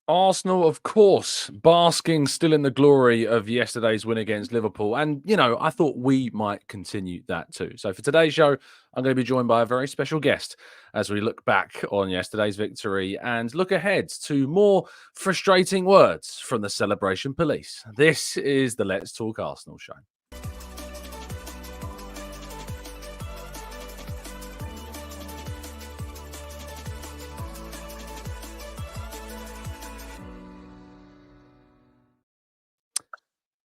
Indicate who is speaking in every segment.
Speaker 1: Arsenal, of course, basking still in the glory of yesterday's win against Liverpool. And, I thought we might continue that too. So for today's show, I'm going to be joined by a very special guest as we look back on yesterday's victory and look ahead to more frustrating words from the celebration police. This is the Let's Talk Arsenal show.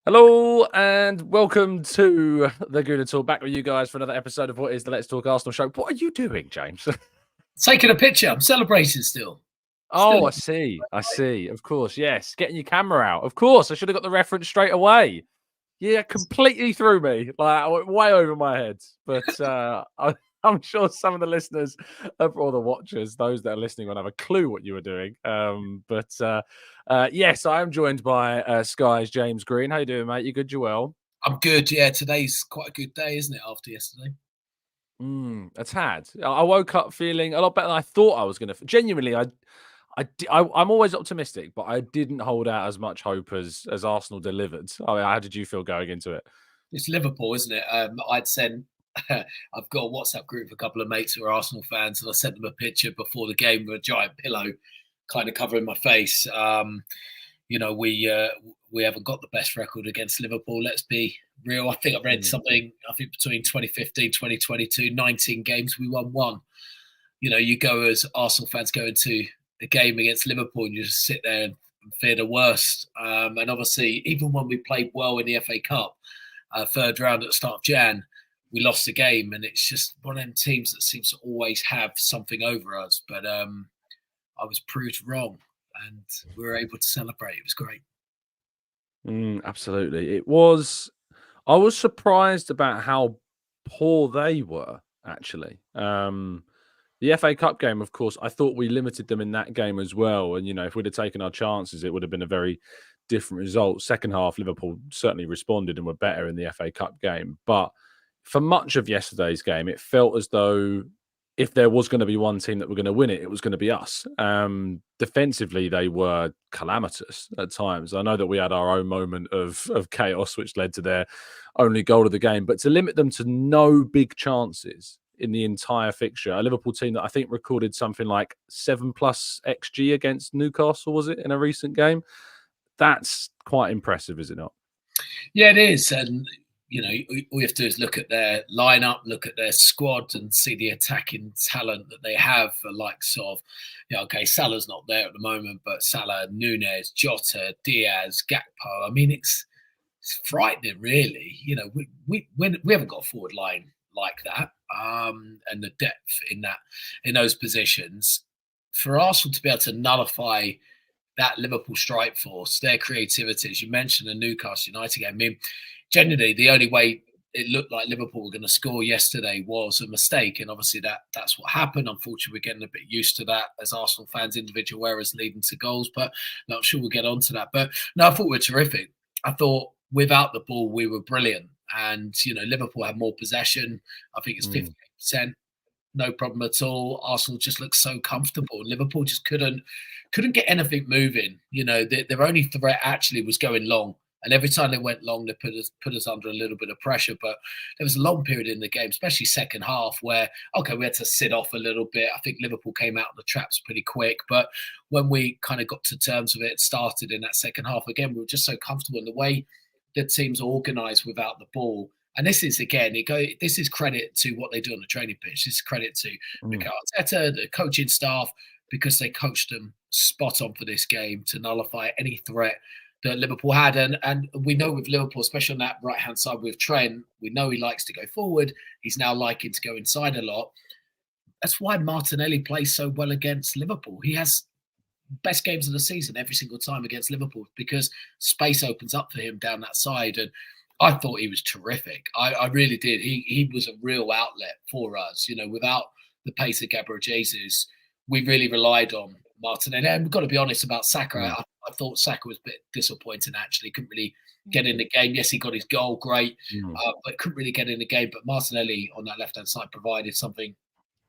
Speaker 1: Hello and welcome to the Gooner Talk. Back with you guys for another episode of what is the Let's Talk Arsenal show. What are you doing, James?
Speaker 2: Taking a picture. I'm celebrating still.
Speaker 1: Oh, I see. Of course, yes. Getting your camera out. Of course, I should have got the reference straight away. Yeah, completely threw me. Like, I went way over my head. But I'm sure some of the listeners or the watchers, those that are listening, won't have a clue what you were doing. Yes, I am joined by Sky's James Green. How you doing, mate? You good, Joel?
Speaker 2: I'm good. Yeah, today's quite a good day, isn't it, after yesterday?
Speaker 1: A tad. I woke up feeling a lot better than I thought I was going to. Genuinely, I'm always optimistic, but I didn't hold out as much hope as Arsenal delivered. I mean, how did you feel going into it?
Speaker 2: It's Liverpool, isn't it? I'd sent. I've got a WhatsApp group of a couple of mates who are Arsenal fans, and I sent them a picture before the game with a giant pillow, kind of covering my face. We haven't got the best record against Liverpool. Let's be real. I think I read something. I think between 2015, 2022, 19 games, we won one. You go as Arsenal fans go into a game against Liverpool and you just sit there and fear the worst. And obviously, even when we played well in the FA Cup, third round at the start of Jan, we lost the game. And it's just one of them teams that seems to always have something over us. But I was proved wrong and we were able to celebrate. It was great.
Speaker 1: Absolutely. It was. I was surprised about how poor they were, actually. The FA Cup game, of course, I thought we limited them in that game as well. And, if we'd have taken our chances, it would have been a very different result. Second half, Liverpool certainly responded and were better in the FA Cup game. But for much of yesterday's game, it felt as though if there was going to be one team that were going to win it, it was going to be us. Defensively, they were calamitous at times. I know that we had our own moment of chaos, which led to their only goal of the game. But to limit them to no big chances in the entire fixture, a Liverpool team that I think recorded something like 7+ XG against Newcastle, was it, in a recent game? That's quite impressive, is it not?
Speaker 2: Yeah, it is. And all you have to do is look at their lineup, look at their squad, and see the attacking talent that they have. For likes of, Salah's not there at the moment, but Salah, Núñez, Jota, Diaz, Gakpo. I mean, it's frightening, really. We haven't got a forward line like that, and the depth in those positions. For Arsenal to be able to nullify that Liverpool strike force, their creativity, as you mentioned, the Newcastle United game. I mean, generally, the only way it looked like Liverpool were going to score yesterday was a mistake. And obviously that's what happened. Unfortunately, we're getting a bit used to that as Arsenal fans, individual errors leading to goals. But I'm sure we'll get on to that. But no, I thought we were terrific. I thought without the ball, we were brilliant. And, Liverpool had more possession. I think it's 58%. No problem at all. Arsenal just looked so comfortable. Liverpool just couldn't get anything moving. Their only threat actually was going long. And every time they went long, they put us under a little bit of pressure. But there was a long period in the game, especially second half, where, we had to sit off a little bit. I think Liverpool came out of the traps pretty quick. But when we kind of got to terms with it, started in that second half, again, we were just so comfortable in the way the teams organised without the ball. And this is, again, this is credit to what they do on the training pitch. This is credit to Mikel Arteta, the coaching staff, because they coached them spot on for this game to nullify any threat that Liverpool had. And we know with Liverpool, especially on that right-hand side with Trent, we know he likes to go forward. He's now liking to go inside a lot. That's why Martinelli plays so well against Liverpool. He has best games of the season every single time against Liverpool because space opens up for him down that side. And I thought he was terrific. I really did. He was a real outlet for us. Without the pace of Gabriel Jesus, we really relied on Martinelli. And we've got to be honest about Saka. I thought Saka was a bit disappointing, actually. Couldn't really get in the game. Yes, he got his goal, great, but couldn't really get in the game. But Martinelli on that left-hand side provided something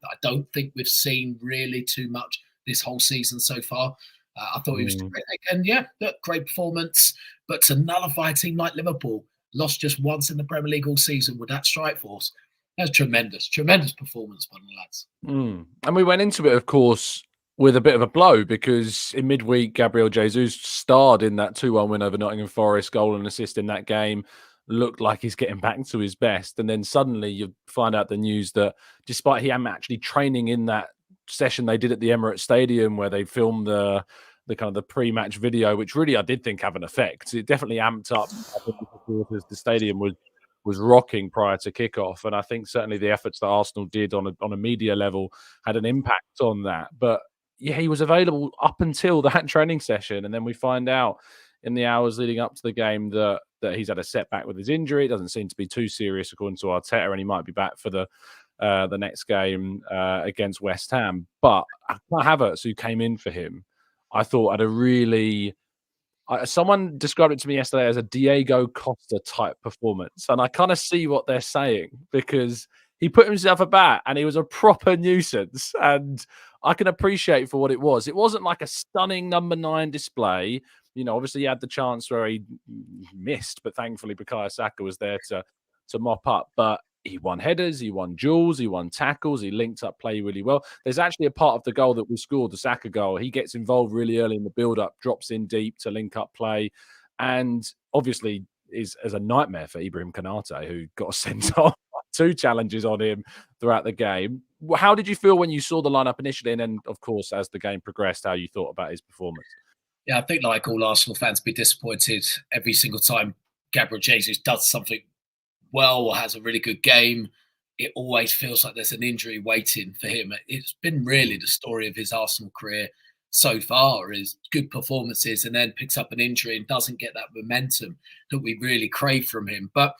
Speaker 2: that I don't think we've seen really too much this whole season so far. I thought he was
Speaker 1: Mm.
Speaker 2: terrific. And yeah, look, great performance. But to nullify a team like Liverpool, lost just once in the Premier League all season with that strike force, that's tremendous. Tremendous performance by the lads.
Speaker 1: Mm. And we went into it, of course, with a bit of a blow because in midweek, Gabriel Jesus starred in that 2-1 win over Nottingham Forest, goal and assist in that game. Looked like he's getting back to his best. And then suddenly you find out the news that despite him actually training in that session they did at the Emirates Stadium where they filmed the kind of the pre-match video, which really I did think have an effect. It definitely amped up the stadium was rocking prior to kickoff. And I think certainly the efforts that Arsenal did on a media level had an impact on that. But yeah, he was available up until that training session. And then we find out in the hours leading up to the game that he's had a setback with his injury. It doesn't seem to be too serious according to Arteta, and he might be back for the next game against West Ham. But Havertz, who came in for him, I thought had a really someone described it to me yesterday as a Diego Costa type performance, and I kind of see what they're saying because he put himself about and he was a proper nuisance, and I can appreciate for what it was. It wasn't like a stunning number 9 display. You know, obviously he had the chance where he missed, but thankfully Bukayo Saka was there to mop up. But he won headers, he won duels, he won tackles, he linked up play really well. There's actually a part of the goal that we scored, the Saka goal. He gets involved really early in the build-up, drops in deep to link up play, and obviously is as a nightmare for Ibrahim Konate, who got sent off 2 challenges on him throughout the game. How did you feel when you saw the lineup initially, and then, of course, as the game progressed, how you thought about his performance?
Speaker 2: Yeah, I think like all Arsenal fans, be disappointed every single time Gabriel Jesus does something well or has a really good game. It always feels like there's an injury waiting for him. It's been really the story of his Arsenal career so far, is good performances and then picks up an injury and doesn't get that momentum that we really crave from him. But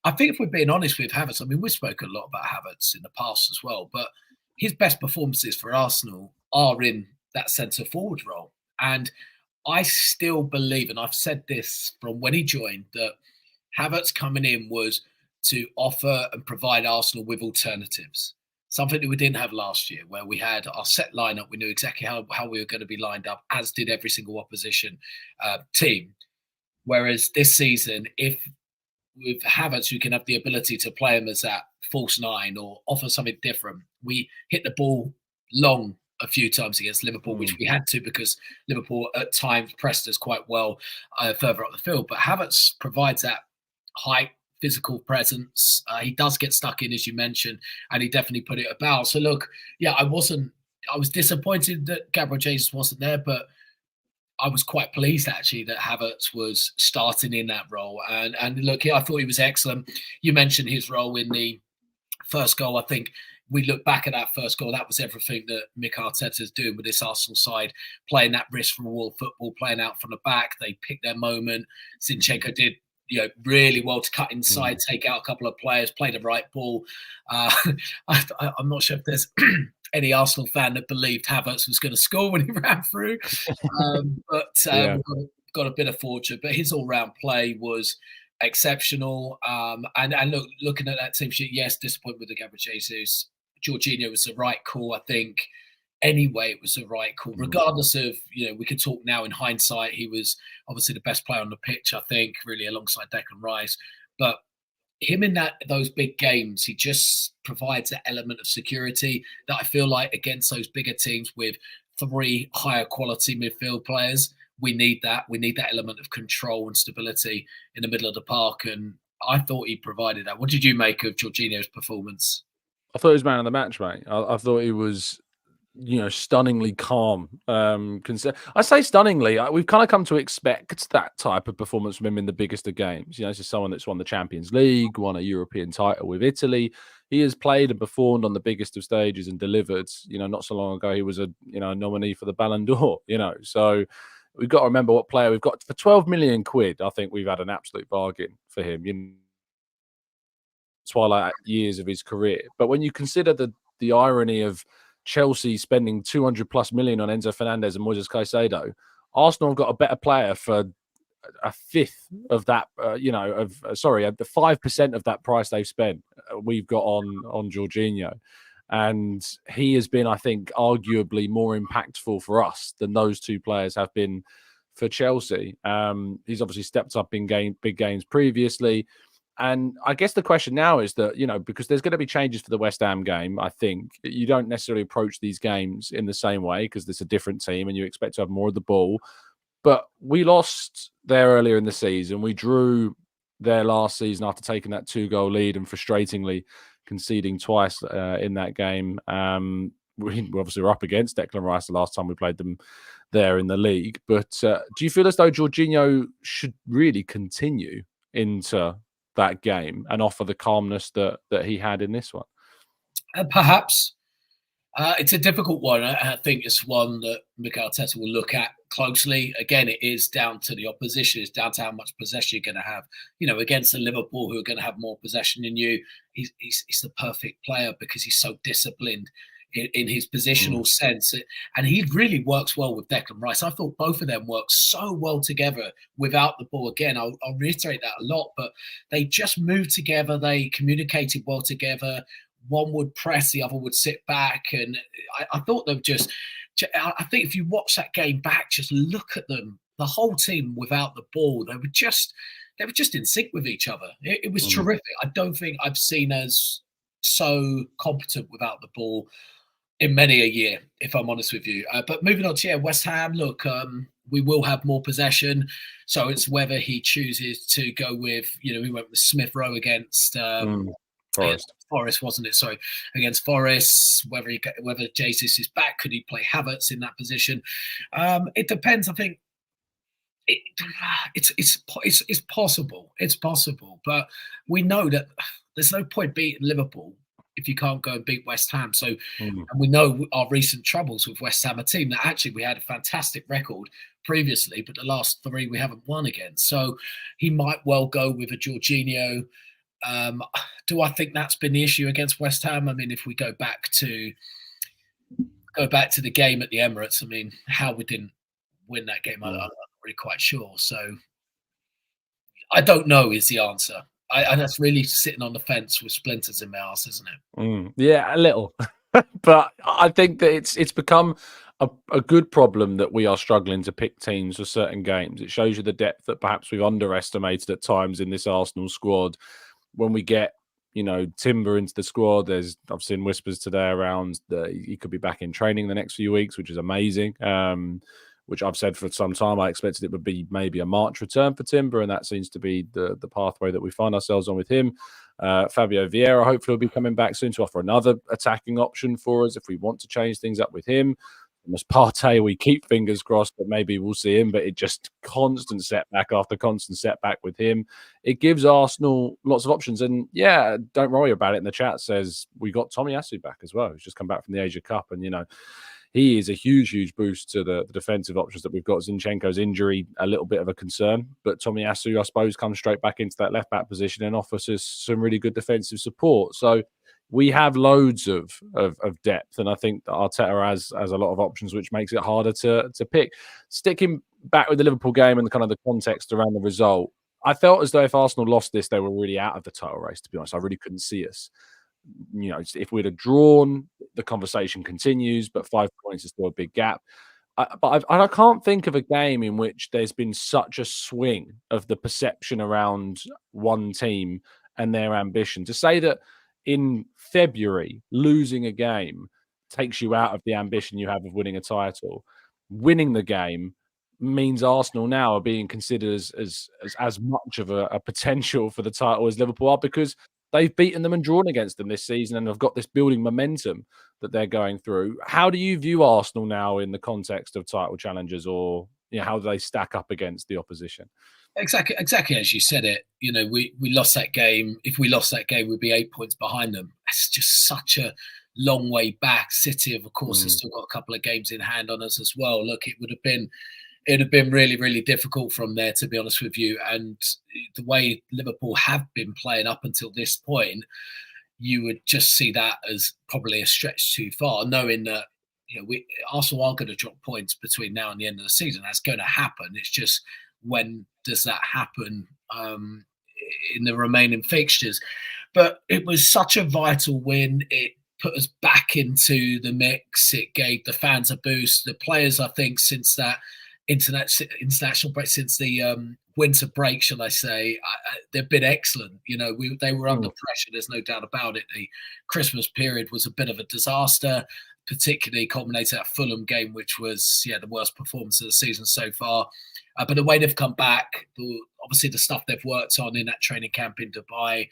Speaker 2: I think if we're being honest with Havertz, I mean, we've spoken a lot about Havertz in the past as well, but his best performances for Arsenal are in that centre forward role. And I still believe, and I've said this from when he joined, that Havertz coming in was to offer and provide Arsenal with alternatives. Something that we didn't have last year, where we had our set lineup. We knew exactly how we were going to be lined up, as did every single opposition team. Whereas this season, if with Havertz, we can have the ability to play him as that false 9 or offer something different. We hit the ball long a few times against Liverpool, which we had to because Liverpool at times pressed us quite well further up the field. But Havertz provides that height, physical presence. He does get stuck in, as you mentioned, and he definitely put it about. So look, yeah, I was disappointed that Gabriel Jesus wasn't there, but I was quite pleased actually that Havertz was starting in that role. And look, I thought he was excellent. You mentioned his role in the first goal. I think we look back at that first goal, that was everything that Mick Arteta is doing with this Arsenal side, playing that risk reward football, playing out from the back. They picked their moment. Zinchenko did really well to cut inside, take out a couple of players, play the right ball. I'm not sure if there's any Arsenal fan that believed Havertz was going to score when he ran through, but
Speaker 1: Yeah.
Speaker 2: we've got a bit of fortune. But his all-round play was exceptional. And looking at that team sheet, yes, disappointed with the Gabriel Jesus. Jorginho was the right call, I think. Anyway, it was the right call, regardless of, we could talk now in hindsight. He was obviously the best player on the pitch, I think, really alongside Declan Rice. But him in those big games, he just provides an element of security that I feel like against those bigger teams with 3 higher quality midfield players, we need that. We need that element of control and stability in the middle of the park. And I thought he provided that. What did you make of Jorginho's performance?
Speaker 1: I thought he was man of the match, mate. I thought he was, stunningly calm. I say stunningly. We've kind of come to expect that type of performance from him in the biggest of games. This is someone that's won the Champions League, won a European title with Italy. He has played and performed on the biggest of stages and delivered. Not so long ago he was a nominee for the Ballon d'Or. So we've got to remember what player we've got for 12 million quid. I think we've had an absolute bargain for him. Twilight years of his career, but when you consider the irony of Chelsea spending 200 plus million on Enzo Fernandez and Moises Caicedo, Arsenal have got a better player for a fifth of that. The 5% of that price they've spent. We've got on Jorginho, And he has been, I think, arguably more impactful for us than those two players have been for Chelsea. He's obviously stepped up in big games previously. And I guess the question now is that, because there's going to be changes for the West Ham game, I think you don't necessarily approach these games in the same way because it's a different team and you expect to have more of the ball. But we lost there earlier in the season. We drew there last season after taking that 2-goal lead and frustratingly conceding twice in that game. We obviously were up against Declan Rice the last time we played them there in the league. But do you feel as though Jorginho should really continue into that game and offer the calmness that he had in this one?
Speaker 2: Perhaps. It's a difficult one. I think it's one that Mikel Arteta will look at closely. Again, it is down to the opposition. It's down to how much possession you're going to have. Against the Liverpool, who are going to have more possession than you, he's the perfect player because he's so disciplined in his positional sense. And he really works well with Declan Rice. I thought both of them worked so well together without the ball. Again, I'll reiterate that a lot, but they just moved together. They communicated well together. One would press, the other would sit back. And I thought I think if you watch that game back, just look at them, the whole team without the ball, they were just in sync with each other. It was terrific. I don't think I've seen us so competent without the ball in many a year, if I'm honest with you. But moving on to West Ham, look, we will have more possession. So it's whether he chooses to go with, we went with Smith Rowe against Forest, wasn't it? Sorry, against Forest. Whether Jesus is back, could he play Havertz in that position? It depends. I think it's possible. It's possible, but we know that there's no point beating Liverpool if you can't go and beat West Ham. So, and we know our recent troubles with West Ham, a team that actually we had a fantastic record previously, but the last 3 we haven't won against. So he might well go with a Jorginho. Do I think that's been the issue against West Ham? I mean, if we go back to the game at the Emirates, I mean, how we didn't win that game, I'm not really quite sure. So I don't know is the answer. And that's really sitting on the fence with splinters in my ass, isn't it?
Speaker 1: Yeah, a little. But I think that it's become a good problem that we are struggling to pick teams for certain games. It shows you the depth that perhaps we've underestimated at times in this Arsenal squad. When we get, Timber into the squad, I've seen whispers today around that he could be back in training the next few weeks, which is amazing. Which I've said for some time, I expected it would be maybe a March return for Timber, and that seems to be the pathway that we find ourselves on with him. Fabio Vieira hopefully will be coming back soon to offer another attacking option for us if we want to change things up with him. As Partey, we keep fingers crossed that maybe we'll see him, but it just constant setback after constant setback with him. It gives Arsenal lots of options. And yeah, don't worry about it. In the chat says we got Tomiyasu back as well. He's just come back from the Asia Cup. And, he is a huge, huge boost to the defensive options that we've got. Zinchenko's injury, a little bit of a concern. But Tomiyasu, I suppose, comes straight back into that left-back position and offers us some really good defensive support. So we have loads of depth, and I think that Arteta has a lot of options, which makes it harder to pick. Sticking back with the Liverpool game and kind of the context around the result, I felt as though if Arsenal lost this, they were really out of the title race, to be honest. I really couldn't see us. If we'd have drawn, the conversation continues, but 5 points is still a big gap. But I can't think of a game in which there's been such a swing of the perception around one team and their ambition. To say that in February, losing a game takes you out of the ambition you have of winning a title. Winning the game means Arsenal now are being considered as much of a potential for the title as Liverpool are, because they've beaten them and drawn against them this season and have got this building momentum that they're going through. How do you view Arsenal now in the context of title challenges, or how do they stack up against the opposition?
Speaker 2: Exactly as you said it. We lost that game. If we lost that game, we'd be 8 points behind them. That's just such a long way back. City, of course, has still got a couple of games in hand on us as well. Look, it would have been really, really difficult from there, to be honest with you. And the way Liverpool have been playing up until this point, you would just see that as probably a stretch too far, knowing that Arsenal are going to drop points between now and the end of the season. That's going to happen. It's just, when does that happen in the remaining fixtures? But it was such a vital win. put us back into the mix. It gave the fans a boost. The players, I think, since that international break, since the winter break, shall I say, they've been excellent. They were under pressure. There's no doubt about it. The Christmas period was a bit of a disaster, particularly culminated at Fulham game, which was the worst performance of the season so far. But the way they've come back, obviously the stuff they've worked on in that training camp in Dubai,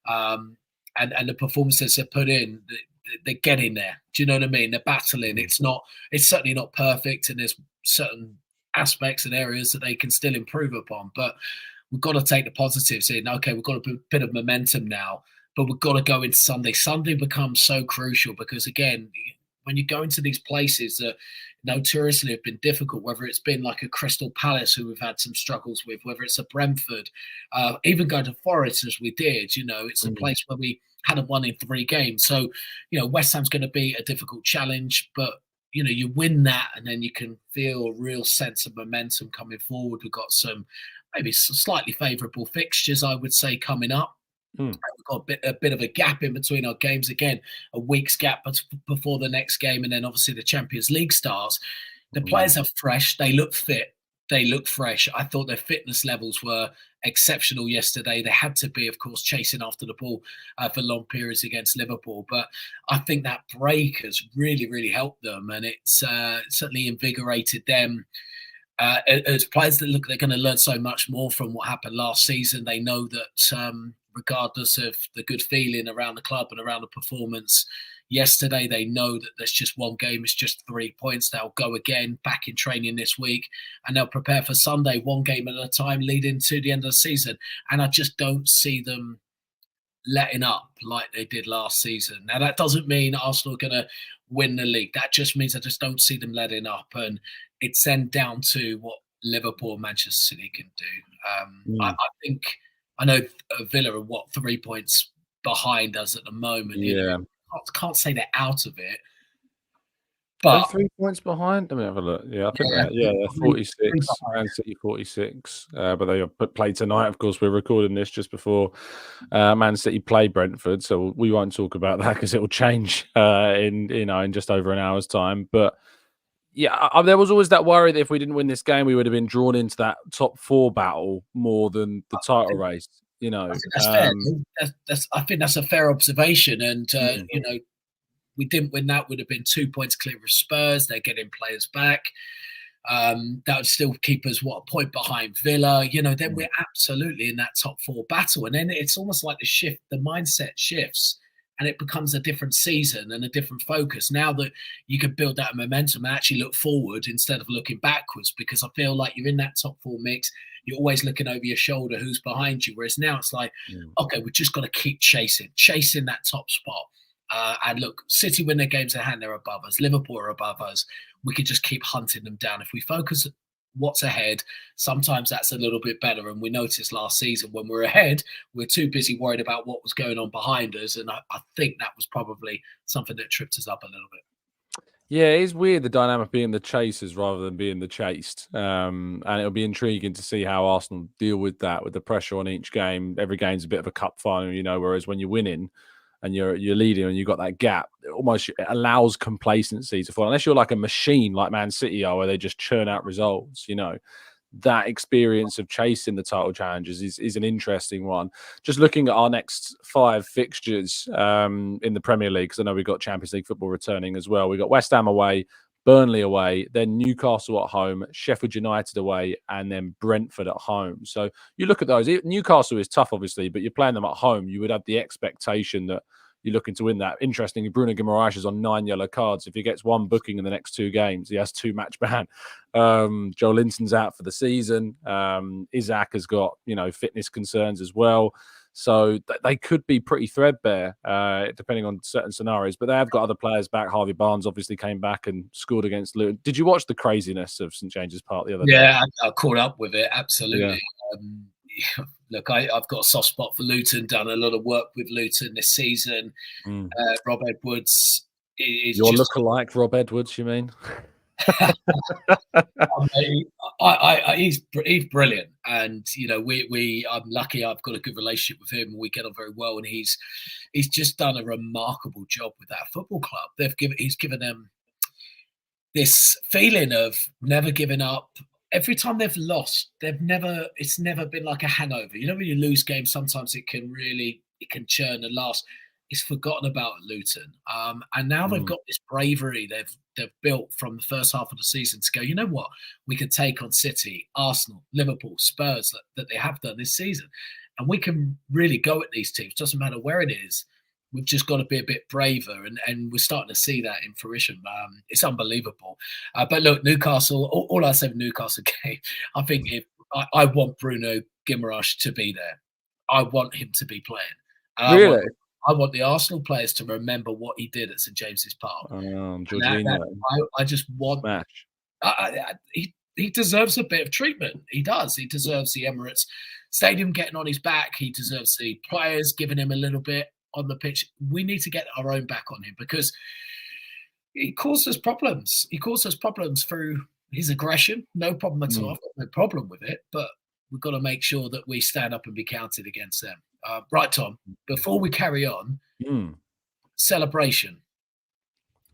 Speaker 2: and the performances they've put in, they're getting there. Do you know what I mean? They're battling. It's certainly not perfect, and there's certain aspects and areas that they can still improve upon. But we've got to take the positives in. Okay, we've got a bit of momentum now, but we've got to go into Sunday. Sunday becomes so crucial because, again, when you go into these places that notoriously have been difficult, whether it's been like a Crystal Palace who we've had some struggles with, whether it's a Brentford, even go to Forest as we did, it's a place where we hadn't won in 3 games. So, West Ham's going to be a difficult challenge, but, you win that and then you can feel a real sense of momentum coming forward. We've got maybe some slightly favourable fixtures, I would say, coming up. We've got a bit of a gap in between our games. Again, a week's gap before the next game, and then obviously the Champions League starts. The players are fresh. They look fit. They look fresh. I thought their fitness levels were exceptional yesterday. They had to be, of course, chasing after the ball for long periods against Liverpool. But I think that break has really, really helped them, and it's certainly invigorated them. As players that look, they're going to learn so much more from what happened last season. They know that regardless of the good feeling around the club and around the performance yesterday, they know that there's just one game. It's just 3 points. They'll go again back in training this week, and they'll prepare for Sunday, one game at a time, leading to the end of the season. And I just don't see them letting up like they did last season. Now, that doesn't mean Arsenal are going to win the league. That just means I just don't see them letting up. And it's then down to what Liverpool and Manchester City can do. I think, I know Villa are 3 points behind us at the moment.
Speaker 1: Yeah.
Speaker 2: I can't say they're out of it. But
Speaker 1: 3 points behind? Let me have a look. Yeah, I think they're 46. Man City 46. But they play tonight. Of course, we're recording this just before Man City play Brentford, so we won't talk about that because it will change in just over an hour's time. But yeah, there was always that worry that if we didn't win this game, we would have been drawn into that top 4 battle more than the title race. I think
Speaker 2: that's fair. I think that's a fair observation, and we didn't win that, would have been 2 points clear of Spurs. They're getting players back. That would still keep us, a point behind Villa. Then we're absolutely in that top 4 battle. And then it's almost like the mindset shifts, and it becomes a different season and a different focus. Now that you can build that momentum and actually look forward instead of looking backwards, because I feel like you're in that top 4 mix. You're always looking over your shoulder, who's behind you. Whereas now it's like, okay, we've just got to keep chasing that top spot. And look, City win their games at hand, they're above us. Liverpool are above us. We could just keep hunting them down. If we focus on what's ahead, sometimes that's a little bit better. And we noticed last season when we're ahead, we're too busy worried about what was going on behind us. And I think that was probably something that tripped us up a little bit.
Speaker 1: Yeah, it is weird, the dynamic being the chasers rather than being the chased. And it'll be intriguing to see how Arsenal deal with that, with the pressure on each game. Every game's a bit of a cup final, whereas when you're winning and you're leading and you've got that gap, it allows complacency to fall. Unless you're like a machine like Man City are, where they just churn out results, that experience of chasing the title challenges is an interesting one. Just looking at our next 5 fixtures in the Premier League, because I know we've got Champions League football returning as well. We've got West Ham away, Burnley away, then Newcastle at home, Sheffield United away, and then Brentford at home. So you look at those. Newcastle is tough, obviously, but you're playing them at home. You would have the expectation that you're looking to win that. Interestingly, Bruno Guimaraes is on 9 yellow cards. If he gets 1 booking in the next 2 games, he has 2 match ban. Joe Linton's out for the season. Isaac has got, fitness concerns as well. So they could be pretty threadbare, depending on certain scenarios. But they have got other players back. Harvey Barnes obviously came back and scored against Luton. Did you watch the craziness of St James's Park the other day?
Speaker 2: Yeah, I caught up with it, absolutely. Yeah. Look, I've got a soft spot for Luton, done a lot of work with Luton this season. Rob Edwards is
Speaker 1: Your lookalike, Rob Edwards, you mean?
Speaker 2: He's brilliant, and you know I'm lucky. I've got a good relationship with him, and we get on very well. And he's just done a remarkable job with that football club. He's given them this feeling of never giving up. Every time they've lost, it's never been like a hangover. You know, when you lose games, sometimes it can churn and last. It's forgotten about at Luton. And now they've got this bravery they've built from the first half of the season to go, you know what? We can take on City, Arsenal, Liverpool, Spurs that they have done this season. And we can really go at these teams. Doesn't matter where it is. We've just got to be a bit braver, and we're starting to see that in fruition. It's unbelievable. But look, Newcastle. All I say of Newcastle game, I think I want Bruno Guimaraes to be there. I want him to be playing.
Speaker 1: Really?
Speaker 2: I want the Arsenal players to remember what he did at St James's Park.
Speaker 1: Jorginho.
Speaker 2: I just want.
Speaker 1: Smash.
Speaker 2: He deserves a bit of treatment. He does. He deserves the Emirates Stadium getting on his back. He deserves the players giving him a little bit on the pitch. We need to get our own back on him because he caused us problems. He caused us problems through his aggression. No problem at all. I've got no problem with it, but we've got to make sure that we stand up and be counted against them. Right, Tom, before we carry on, celebration.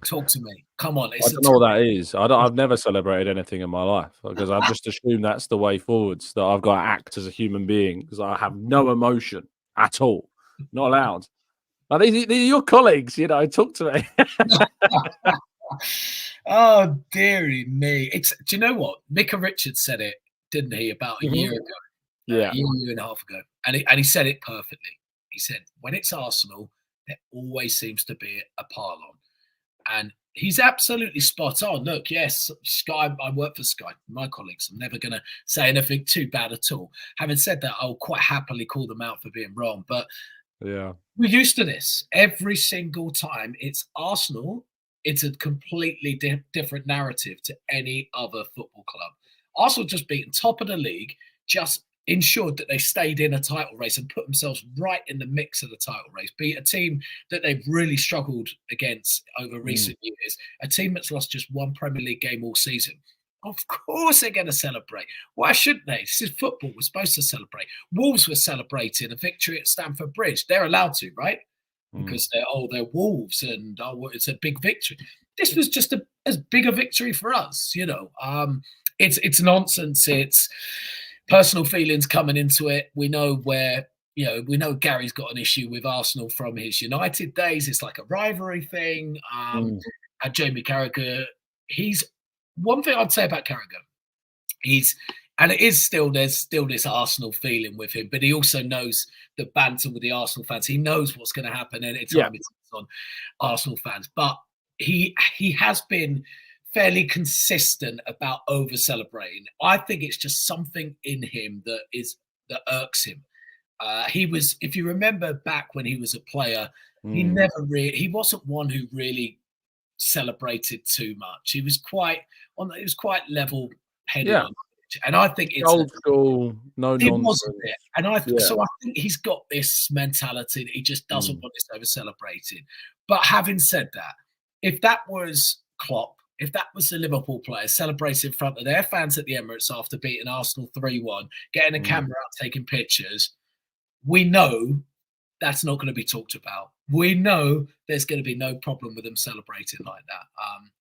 Speaker 2: Talk to me. Come on.
Speaker 1: I don't know what that is. I've never celebrated anything in my life because I just assume that's the way forwards, that I've got to act as a human being because I have no emotion at all. Not allowed. These are your colleagues, you know. Talk to me.
Speaker 2: Oh, dearie me! Do you know what? Micah Richards said it, didn't he, about a year ago?
Speaker 1: Yeah,
Speaker 2: a year and a half ago, and he said it perfectly. He said, "When it's Arsenal, there always seems to be a pile on," and he's absolutely spot on. Look, yes, Sky. I work for Sky. My colleagues. I'm never going to say anything too bad at all. Having said that, I'll quite happily call them out for being wrong, but.
Speaker 1: Yeah,
Speaker 2: we're used to this. Every single time it's Arsenal, it's a completely different narrative to any other football club. Arsenal just beaten top of the league, just ensured that they stayed in a title race and put themselves right in the mix of the title race. Beat a team that they've really struggled against over recent years, a team that's lost just one Premier League game all season. Of course they're going to celebrate. Why shouldn't they? This is football. We're supposed to celebrate. Wolves were celebrating a victory at Stamford Bridge. They're allowed to, right? Because they're Wolves and it's a big victory. This was just as big a victory for us, you know. It's nonsense. It's personal feelings coming into it. We know we know Gary's got an issue with Arsenal from his United days. It's like a rivalry thing. And Jamie Carragher, one thing I'd say about Carragher, there's still this Arsenal feeling with him, but he also knows the banter with the Arsenal fans. He knows what's going to happen anytime it's on Arsenal fans. But he has been fairly consistent about over celebrating. I think it's just something in him that irks him. If you remember back when he was a player, he wasn't one who really celebrated too much. He was quite level-headed on it. And I think it's
Speaker 1: old school, no nonsense.
Speaker 2: It wasn't it. And so I think he's got this mentality that he just doesn't want this over celebrating. But having said that, if that was Klopp, if that was the Liverpool players celebrating in front of their fans at the Emirates after beating Arsenal 3-1, getting a camera out, taking pictures, we know that's not going to be talked about. We know there's going to be no problem with them celebrating like that.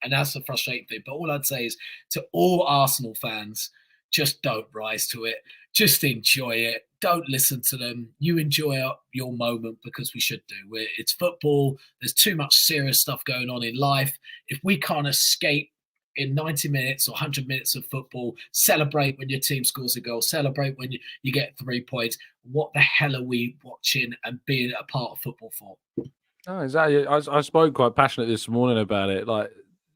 Speaker 2: And that's the frustrating thing. But all I'd say is to all Arsenal fans, just don't rise to it. Just enjoy it. Don't listen to them. You enjoy your moment because we should do. It's football. There's too much serious stuff going on in life. If we can't escape in 90 minutes or 100 minutes of football, celebrate when your team scores a goal, celebrate when you get 3 points. What the hell are we watching and being a part of football for?
Speaker 1: Oh, exactly. I spoke quite passionately this morning about it. Like,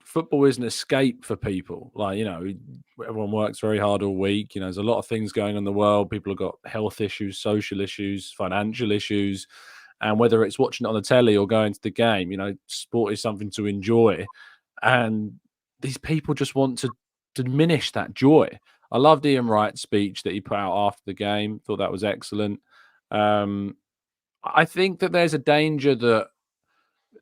Speaker 1: football is an escape for people. Like, you know, everyone works very hard all week. You know, there's a lot of things going on in the world. People have got health issues, social issues, financial issues. And whether it's watching it on the telly or going to the game, you know, sport is something to enjoy. And these people just want to diminish that joy. I loved Ian Wright's speech that he put out after the game. Thought that was excellent. I think that there's a danger that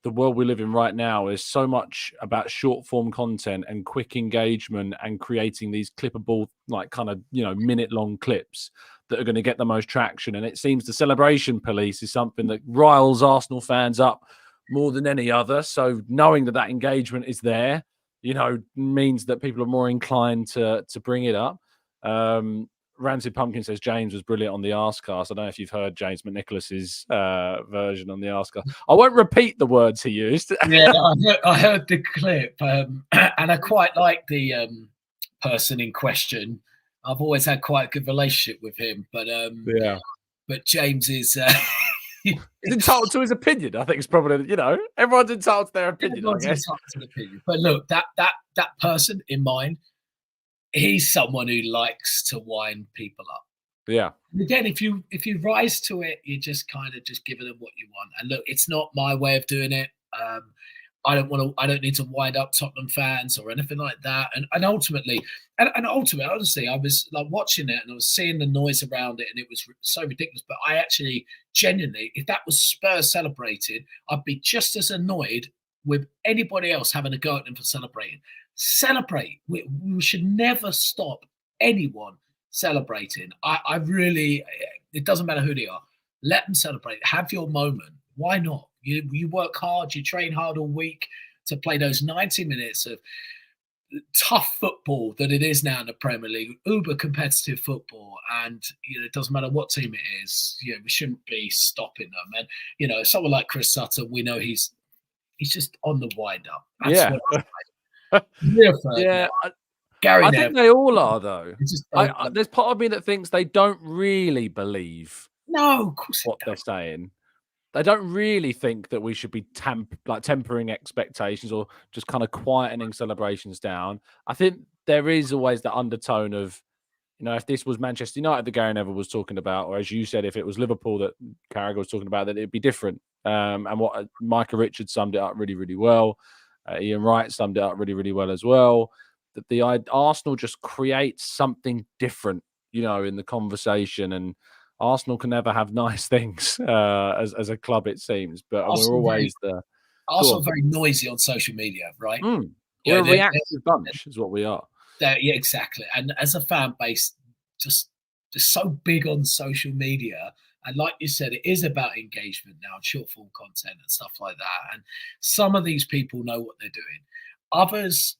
Speaker 1: the world we live in right now is so much about short form content and quick engagement and creating these clippable, like kind of, minute long clips that are going to get the most traction. And it seems the celebration police is something that riles Arsenal fans up more than any other. So knowing that engagement is there, means that people are more inclined to bring it up. Rancid Pumpkin says James was brilliant on the Arsecast. I don't know if you've heard James McNicholas's version on the Arsecast. I won't repeat the words he used.
Speaker 2: Yeah, I heard the clip, and I quite like the person in question. I've always had quite a good relationship with him, but
Speaker 1: Yeah.
Speaker 2: but James is
Speaker 1: He's entitled to his opinion. I think it's probably, everyone's entitled to their opinion, I
Speaker 2: everyone's
Speaker 1: guess.
Speaker 2: entitled to an opinion. But look, that person in mind, he's someone who likes to wind people up.
Speaker 1: Yeah.
Speaker 2: And again, if you rise to it, you're just kind of just giving them what you want. And look, it's not my way of doing it. I don't need to wind up Tottenham fans or anything like that. And ultimately, honestly, I was like watching it and I was seeing the noise around it, and it was so ridiculous. But I actually, genuinely, if that was Spurs celebrated, I'd be just as annoyed with anybody else having a go at them for celebrating. Celebrate. We should never stop anyone celebrating. I really, it doesn't matter who they are. Let them celebrate. Have your moment. Why not? You work hard, you train hard all week to play those 90 minutes of tough football that it is now in the Premier League, uber competitive football, and it doesn't matter what team it is. We shouldn't be stopping them. And someone like Chris Sutter, we know he's just on the wind up. That's what
Speaker 1: yeah.
Speaker 2: Gary
Speaker 1: I think they all are, though. There's part of me that thinks they don't really believe
Speaker 2: of course
Speaker 1: what they're saying. They don't really think that we should be tempering expectations or just kind of quietening celebrations down. I think there is always the undertone of, if this was Manchester United that Gary Neville was talking about, or as you said, if it was Liverpool that Carragher was talking about, that it'd be different. And what Micah Richards summed it up really, really well. Ian Wright summed it up really, really well as well. That the Arsenal just creates something different, in the conversation, and Arsenal can never have nice things as a club, it seems. But we're always
Speaker 2: Arsenal very noisy on social media, right?
Speaker 1: We're a reactive bunch, is what we are.
Speaker 2: Yeah, exactly. And as a fan base, just so big on social media. And like you said, it is about engagement now, short form content and stuff like that. And some of these people know what they're doing. Others,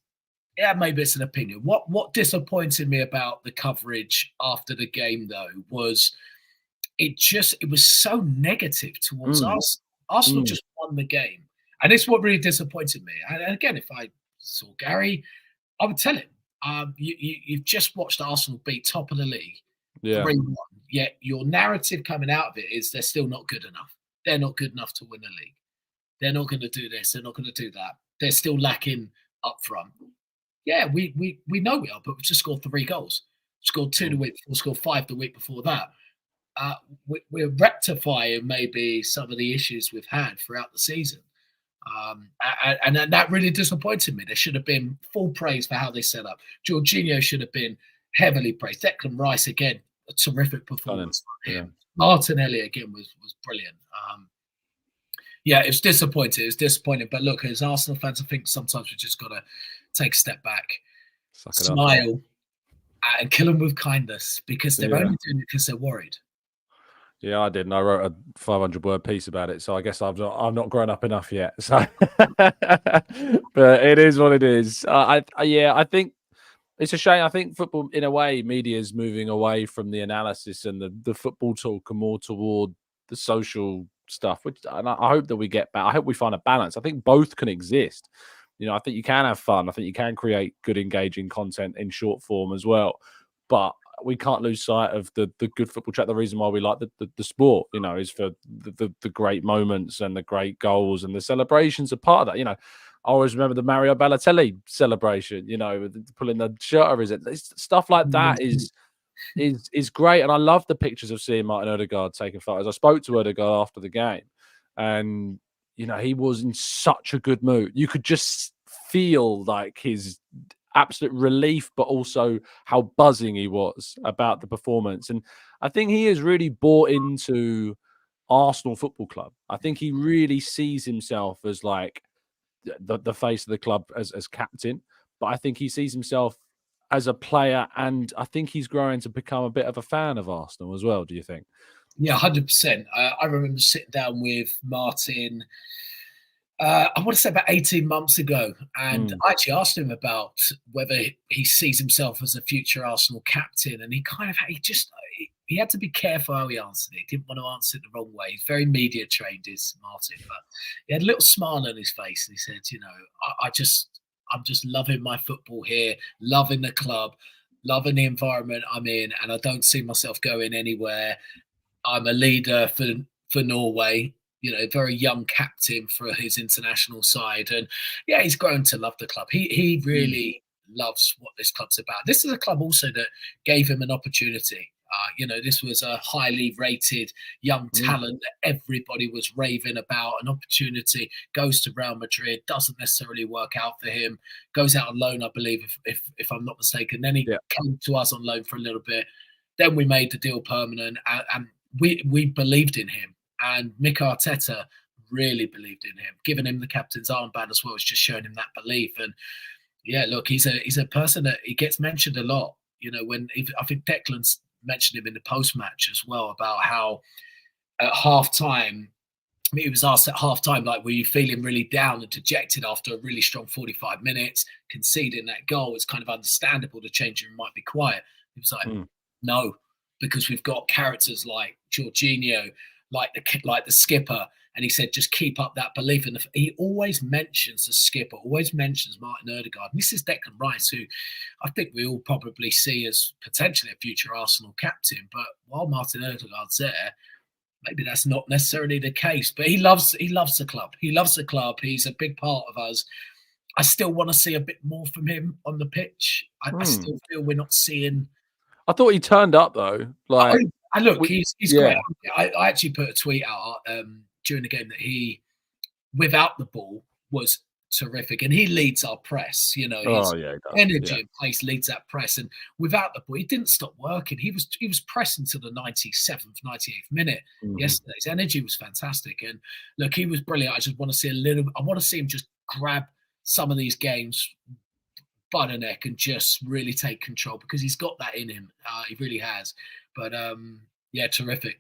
Speaker 2: yeah, maybe it's an opinion. What disappointed me about the coverage after the game, though, was it was so negative towards Arsenal. Arsenal just won the game. And it's what really disappointed me. And again, if I saw Gary, I would tell him, you've just watched Arsenal beat top of the league, 3-1. Yet your narrative coming out of it is they're still not good enough. They're not good enough to win the league. They're not going to do this. They're not going to do that. They're still lacking up front. Yeah, we know we are, but we've just scored 3 goals. Scored 2 the week before, scored 5 the week before that. We're rectifying maybe some of the issues we've had throughout the season. And that really disappointed me. There should have been full praise for how they set up. Jorginho should have been heavily praised. Declan Rice, again, a terrific performance.
Speaker 1: Yeah.
Speaker 2: Martinelli, again, was brilliant. Yeah, it was disappointing. It was disappointing. But look, as Arsenal fans, I think sometimes we just got to take a step back, smile, and kill them with kindness, because they're only doing it because they're worried.
Speaker 1: Yeah, I did, and I wrote a 500-word piece about it. So I guess I've not grown up enough yet. So, but it is what it is. I think it's a shame. I think football, in a way, media is moving away from the analysis and the football talk and more toward the social stuff. And I hope that we get back. I hope we find a balance. I think both can exist. I think you can have fun. I think you can create good, engaging content in short form as well. But we can't lose sight of the good football track. The reason why we like the sport, is for the great moments and the great goals, and the celebrations are part of that. I always remember the Mario Balotelli celebration, pulling the shirt over his head. Stuff like that is great. And I love the pictures of seeing Martin Odegaard taking photos. I spoke to Odegaard after the game, and he was in such a good mood. You could just feel like his absolute relief, but also how buzzing he was about the performance. And I think he has really bought into Arsenal Football Club. I think he really sees himself as like the face of the club as captain, but I think he sees himself as a player, and I think he's growing to become a bit of a fan of Arsenal as well. Do you think?
Speaker 2: Yeah, 100%. I remember sitting down with Martin, I want to say about 18 months ago, and I actually asked him about whether he sees himself as a future Arsenal captain, and he had to be careful how he answered it. He didn't want to answer it the wrong way. He's very media trained, is Martin, but he had a little smile on his face, and he said, I'm just loving my football here, loving the club, loving the environment I'm in, and I don't see myself going anywhere. I'm a leader for Norway, very young captain for his international side. And yeah, he's grown to love the club. He really loves what this club's about. This is a club also that gave him an opportunity. This was a highly rated young talent that everybody was raving about. An opportunity, goes to Real Madrid, doesn't necessarily work out for him, goes out on loan, I believe, if I'm not mistaken. Then he came to us on loan for a little bit. Then we made the deal permanent, and we believed in him. And Mick Arteta really believed in him, giving him the captain's armband as well. It's just showing him that belief. And yeah, look, he's a person that he gets mentioned a lot. I think Declan's mentioned him in the post-match as well, about how at half-time, he was asked at half-time, like, were you feeling really down and dejected after a really strong 45 minutes, conceding that goal? It's kind of understandable the changing room might be quiet. He was like, no, because we've got characters like Jorginho, like the skipper, and he said, just keep up that belief. And he always mentions the skipper, always mentions Martin Odegaard. And this is Declan Rice, who I think we all probably see as potentially a future Arsenal captain. But while Martin Odegaard's there, maybe that's not necessarily the case. But he loves the club. He loves the club. He's a big part of us. I still want to see a bit more from him on the pitch. I still feel we're not seeing.
Speaker 1: I thought he turned up though. Like,
Speaker 2: he's great. I actually put a tweet out during the game that he, without the ball, was terrific, and he leads our press. His energy and pace leads that press, and without the ball, he didn't stop working. He was pressing to the 97th, 98th minute yesterday. His energy was fantastic, and look, he was brilliant. I just want to see I want to see him just grab some of these games by the neck and just really take control, because he's got that in him. He really has. But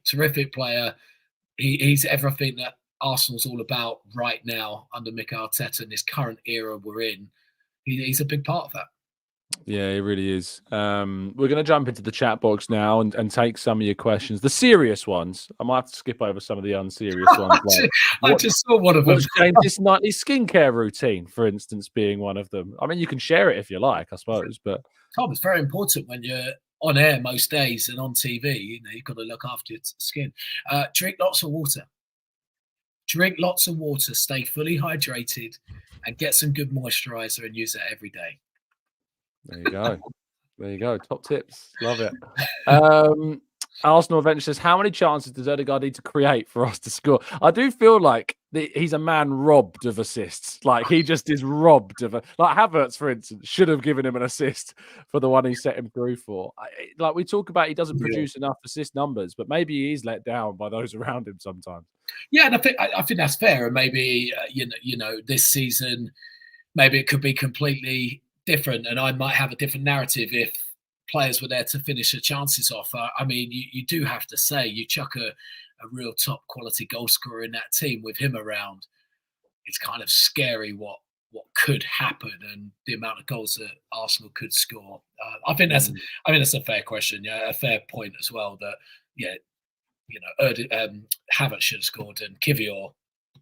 Speaker 2: terrific player. He's everything that Arsenal's all about right now under Mick Arteta in this current era we're in. He's a big part of that.
Speaker 1: Yeah, he really is. We're going to jump into the chat box now and take some of your questions. The serious ones. I might have to skip over some of the unserious ones.
Speaker 2: I just saw one of them.
Speaker 1: James' nightly skincare routine, for instance, being one of them. I mean, you can share it if you like, I suppose. But
Speaker 2: Tom, it's very important when you're on air most days and on TV. You've got to look after your skin. Drink lots of water. Drink lots of water. Stay fully hydrated, and get some good moisturizer and use it every day.
Speaker 1: There you go. There you go. Top tips. Love it. Arsenal Adventure says, how many chances does Odegaard need to create for us to score? I do feel like he's a man robbed of assists. Like, he just is robbed of like Havertz, for instance, should have given him an assist for the one he set him through for. Like, we talk about he doesn't produce enough assist numbers, but maybe he's let down by those around him sometimes.
Speaker 2: Yeah, and I think that's fair. And maybe this season, maybe it could be completely different, and I might have a different narrative if players were there to finish the chances off. I mean, you do have to say, you chuck a real top quality goal scorer in that team with him around, it's kind of scary what could happen and the amount of goals that Arsenal could score. I think that's a fair question. Yeah, a fair point as well. That Havertz should have scored, and Kivior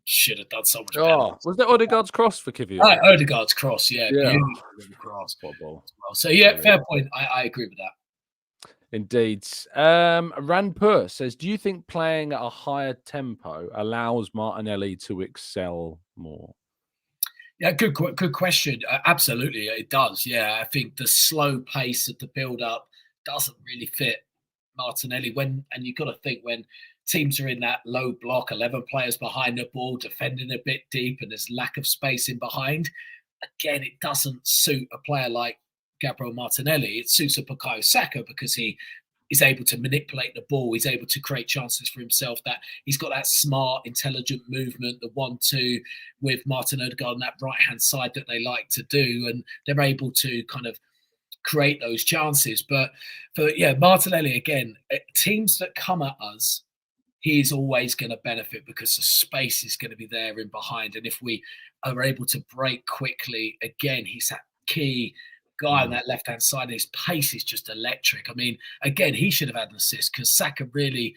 Speaker 2: should have done so much better.
Speaker 1: Was that Odegaard's cross for Kivior?
Speaker 2: Odegaard's cross, beautiful cross. Well. So fair point. I agree with that.
Speaker 1: Indeed. Ranpur says, do you think playing at a higher tempo allows Martinelli to excel more?
Speaker 2: Yeah, good question. Absolutely, it does. Yeah, I think the slow pace of the build-up doesn't really fit Martinelli. And you've got to think, when teams are in that low block, 11 players behind the ball, defending a bit deep, and there's lack of space in behind, again, it doesn't suit a player like Gabriel Martinelli. It suits a Bukayo Saka, because he He's able to manipulate the ball. He's able to create chances for himself. That he's got that smart, intelligent movement, the 1-2 with Martin Odegaard on that right hand side that they like to do, and they're able to kind of create those chances. But for Martinelli again, teams that come at us, he's always going to benefit because the space is going to be there in behind. And if we are able to break quickly, again, he's that key guy on that left-hand side. And his pace is just electric. I mean, again, he should have had an assist because Saka really,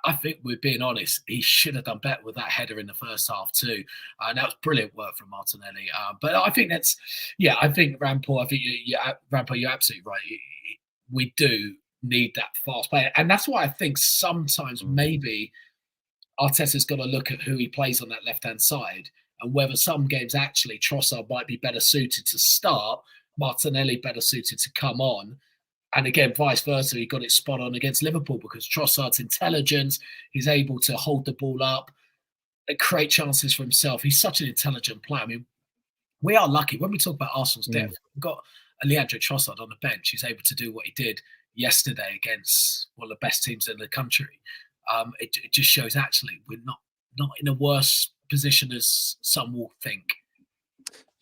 Speaker 2: I think we're being honest, he should have done better with that header in the first half too. And that was brilliant work from Martinelli. But I think that's, I think Rampal, Rampal, you're absolutely right. We do need that fast player. And that's why I think sometimes maybe Arteta's got to look at who he plays on that left-hand side and whether some games actually Trossard might be better suited to start, Martinelli better suited to come on. And again, vice versa, he got it spot on against Liverpool because Trossard's intelligence, he's able to hold the ball up and create chances for himself. He's such an intelligent player. I mean, we are lucky. When we talk about Arsenal's depth, we've got Leandro Trossard on the bench. He's able to do what he did yesterday against one of the best teams in the country. It just shows actually we're not in a worse position as some will think.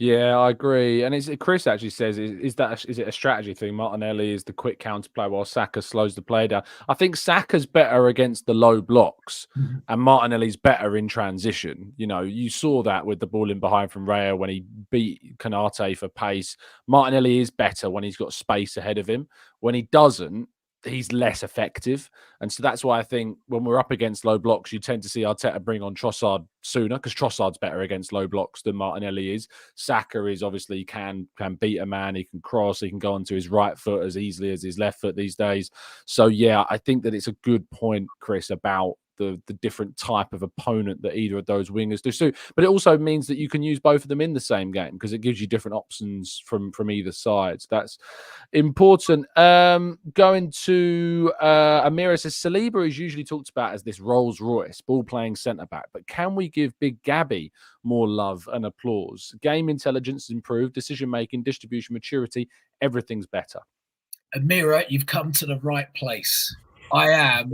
Speaker 1: Yeah, I agree. And Chris actually says, is it a strategy thing? Martinelli is the quick counter play while Saka slows the play down. I think Saka's better against the low blocks and Martinelli's better in transition. You know, you saw that with the ball in behind from Raya when he beat Kanate for pace. Martinelli is better when he's got space ahead of him. When he doesn't, he's less effective. And so that's why I think when we're up against low blocks, you tend to see Arteta bring on Trossard sooner because Trossard's better against low blocks than Martinelli is. Saka is obviously can beat a man. He can cross. He can go onto his right foot as easily as his left foot these days. So, yeah, I think that it's a good point, Chris, about the different type of opponent that either of those wingers do suit. But it also means that you can use both of them in the same game because it gives you different options from either side. So that's important. Going to Amira says, Saliba is usually talked about as this Rolls Royce, ball-playing centre-back. But can we give Big Gabby more love and applause? Game intelligence is improved, decision-making, distribution, maturity, everything's better.
Speaker 2: Amira, you've come to the right place. I am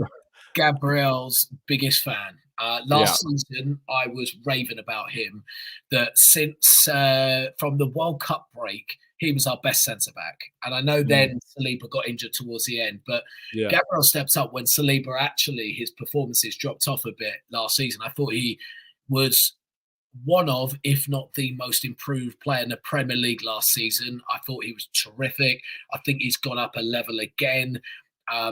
Speaker 2: Gabriel's biggest fan. Last season, I was raving about him that since from the World Cup break, he was our best centre-back. And I know then Saliba got injured towards the end, but Gabriel steps up when Saliba actually, his performances dropped off a bit last season. I thought he was one of, if not the most improved player in the Premier League last season. I thought he was terrific. I think he's gone up a level again.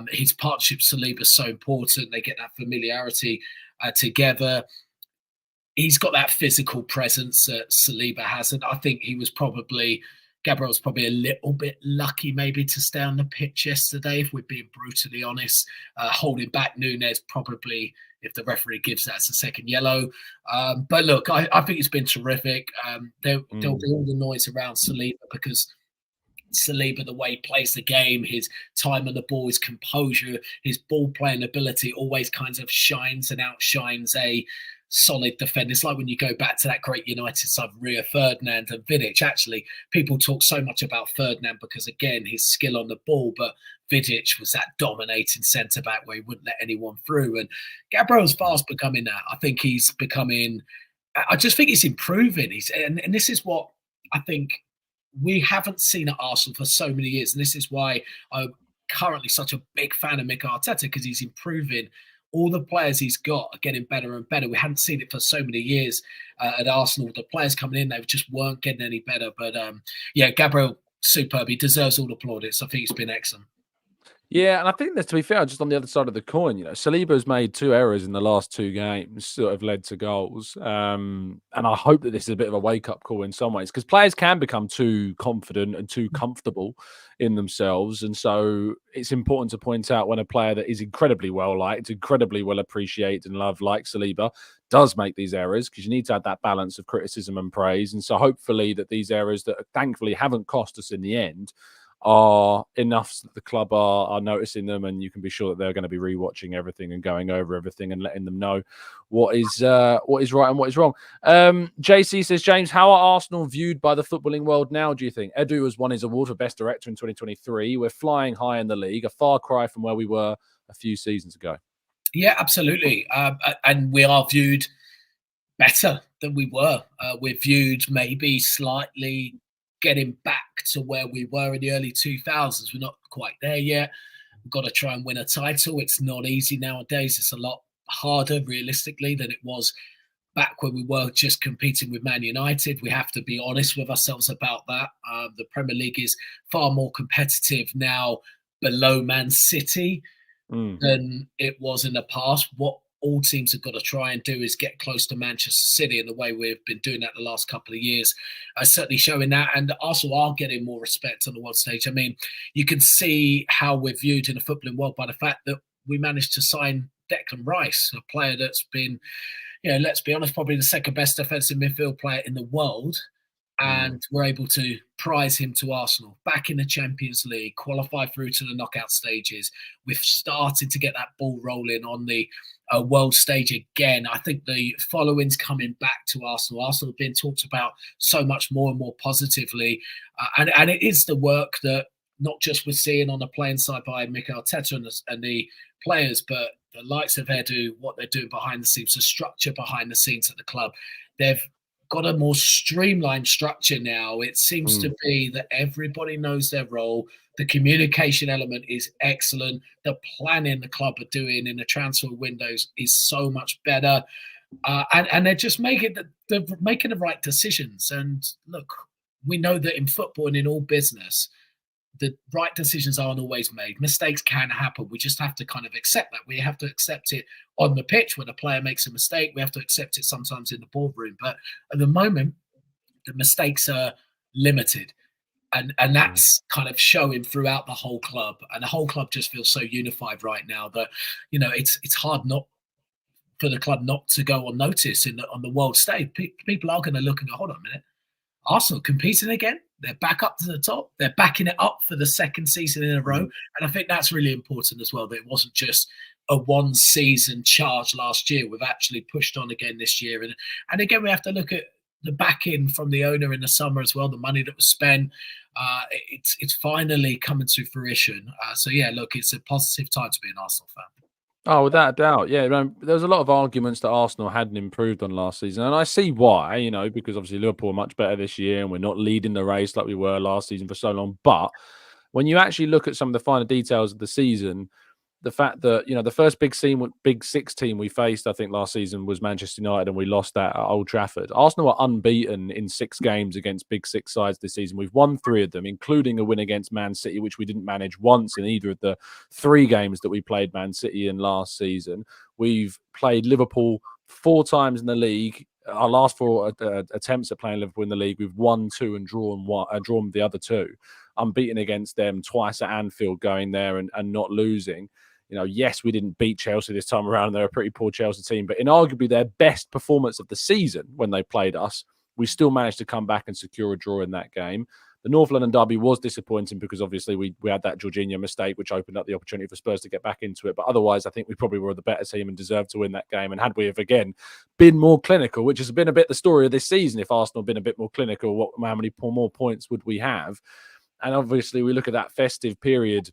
Speaker 2: His partnership with Saliba is so important. They get that familiarity together. He's got that physical presence that Saliba hasn't. I think Gabriel was probably a little bit lucky maybe to stay on the pitch yesterday, if we're being brutally honest. Holding back Núñez probably, if the referee gives that as a second yellow. But look, I think it's been terrific. There'll be all the noise around Saliba because Saliba, the way he plays the game, his time on the ball, his composure, his ball playing ability always kind of shines and outshines a solid defender. It's like when you go back to that great United side, Rio Ferdinand and Vidic. Actually, people talk so much about Ferdinand because, again, his skill on the ball, but Vidic was that dominating centre-back where he wouldn't let anyone through. And Gabriel's fast becoming that. I think he's becoming... I just think he's improving. And this is what I think we haven't seen at Arsenal for so many years. And this is why I'm currently such a big fan of Mikel Arteta, because he's improving. All the players he's got are getting better and better. We hadn't seen it for so many years at Arsenal. The players coming in, they just weren't getting any better. But Gabriel, superb. He deserves all the plaudits. I think he's been excellent.
Speaker 1: Yeah, and I think that, to be fair, just on the other side of the coin, Saliba's made 2 errors in the last 2 games, sort of led to goals. And I hope that this is a bit of a wake-up call in some ways, because players can become too confident and too comfortable in themselves. And so it's important to point out when a player that is incredibly well-liked, incredibly well-appreciated and loved, like Saliba, does make these errors, because you need to have that balance of criticism and praise. And so hopefully that these errors that thankfully haven't cost us in the end are enough that the club are noticing them, and you can be sure that they're going to be rewatching everything and going over everything and letting them know what is right and what is wrong. JC says, James, how are Arsenal viewed by the footballing world now, do you think? Edu has won his award for Best Director in 2023. We're flying high in the league, a far cry from where we were a few seasons ago.
Speaker 2: Yeah, absolutely. And we are viewed better than we were. We're viewed maybe slightly getting back to where we were in the early 2000s. We're not quite there yet. We've got to try and win a title. It's not easy nowadays. It's a lot harder, realistically, than it was back when we were just competing with Man United. We have to be honest with ourselves about that. The Premier League is far more competitive now below Man City than it was in the past. What all teams have got to try and do is get close to Manchester City, in the way we've been doing that the last couple of years. Certainly showing that, and Arsenal are getting more respect on the world stage. I mean, you can see how we're viewed in the footballing world by the fact that we managed to sign Declan Rice, a player that's been, let's be honest, probably the second best defensive midfield player in the world. And we're able to prize him to Arsenal, back in the Champions League, qualify through to the knockout stages. We've started to get that ball rolling on the world stage again. I think the following's coming back to Arsenal. Arsenal have been talked about so much more and more positively. And it is the work that not just we're seeing on the playing side by Mikel Arteta and the players, but the likes of Edu, what they're doing behind the scenes, the structure behind the scenes at the club. They've got a more streamlined structure now. It seems to be that everybody knows their role. The communication element is excellent. The planning the club are doing in the transfer windows is so much better. And they're just making the right decisions. And look, we know that in football and in all business, the right decisions aren't always made. Mistakes can happen. We just have to kind of accept that. We have to accept it on the pitch when a player makes a mistake. We have to accept it sometimes in the boardroom. But at the moment, the mistakes are limited. And that's kind of showing throughout the whole club. And the whole club just feels so unified right now that, it's hard not for the club not to go on notice on the world stage. People are going to look and go, hold on a minute. Arsenal competing again. They're back up to the top. They're backing it up for the second season in a row. And I think that's really important as well, that it wasn't just a one-season charge last year. We've actually pushed on again this year. And again, we have to look at the backing from the owner in the summer as well, the money that was spent. It's finally coming to fruition. So, yeah, look, it's a positive time to be an Arsenal fan.
Speaker 1: Oh, without a doubt. Yeah, there was a lot of arguments that Arsenal hadn't improved on last season. And I see why, because obviously Liverpool are much better this year and we're not leading the race like we were last season for so long. But when you actually look at some of the finer details of the season, the fact that, the first Big Six team we faced, I think, last season was Manchester United, and we lost that at Old Trafford. Arsenal are unbeaten in 6 games against Big Six sides this season. We've won 3 of them, including a win against Man City, which we didn't manage once in either of the 3 games that we played Man City in last season. We've played Liverpool 4 times in the league. Our last 4 attempts at playing Liverpool in the league, we've won 2 and drawn the other 2. Unbeaten against them twice at Anfield, going there and not losing. Yes, we didn't beat Chelsea this time around. They're a pretty poor Chelsea team, but in arguably their best performance of the season when they played us, we still managed to come back and secure a draw in that game. The North London derby was disappointing because obviously we had that Jorginho mistake, which opened up the opportunity for Spurs to get back into it. But otherwise, I think we probably were the better team and deserved to win that game. And had we have, again, been more clinical, which has been a bit the story of this season, if Arsenal had been a bit more clinical, how many more points would we have? And obviously, we look at that festive period.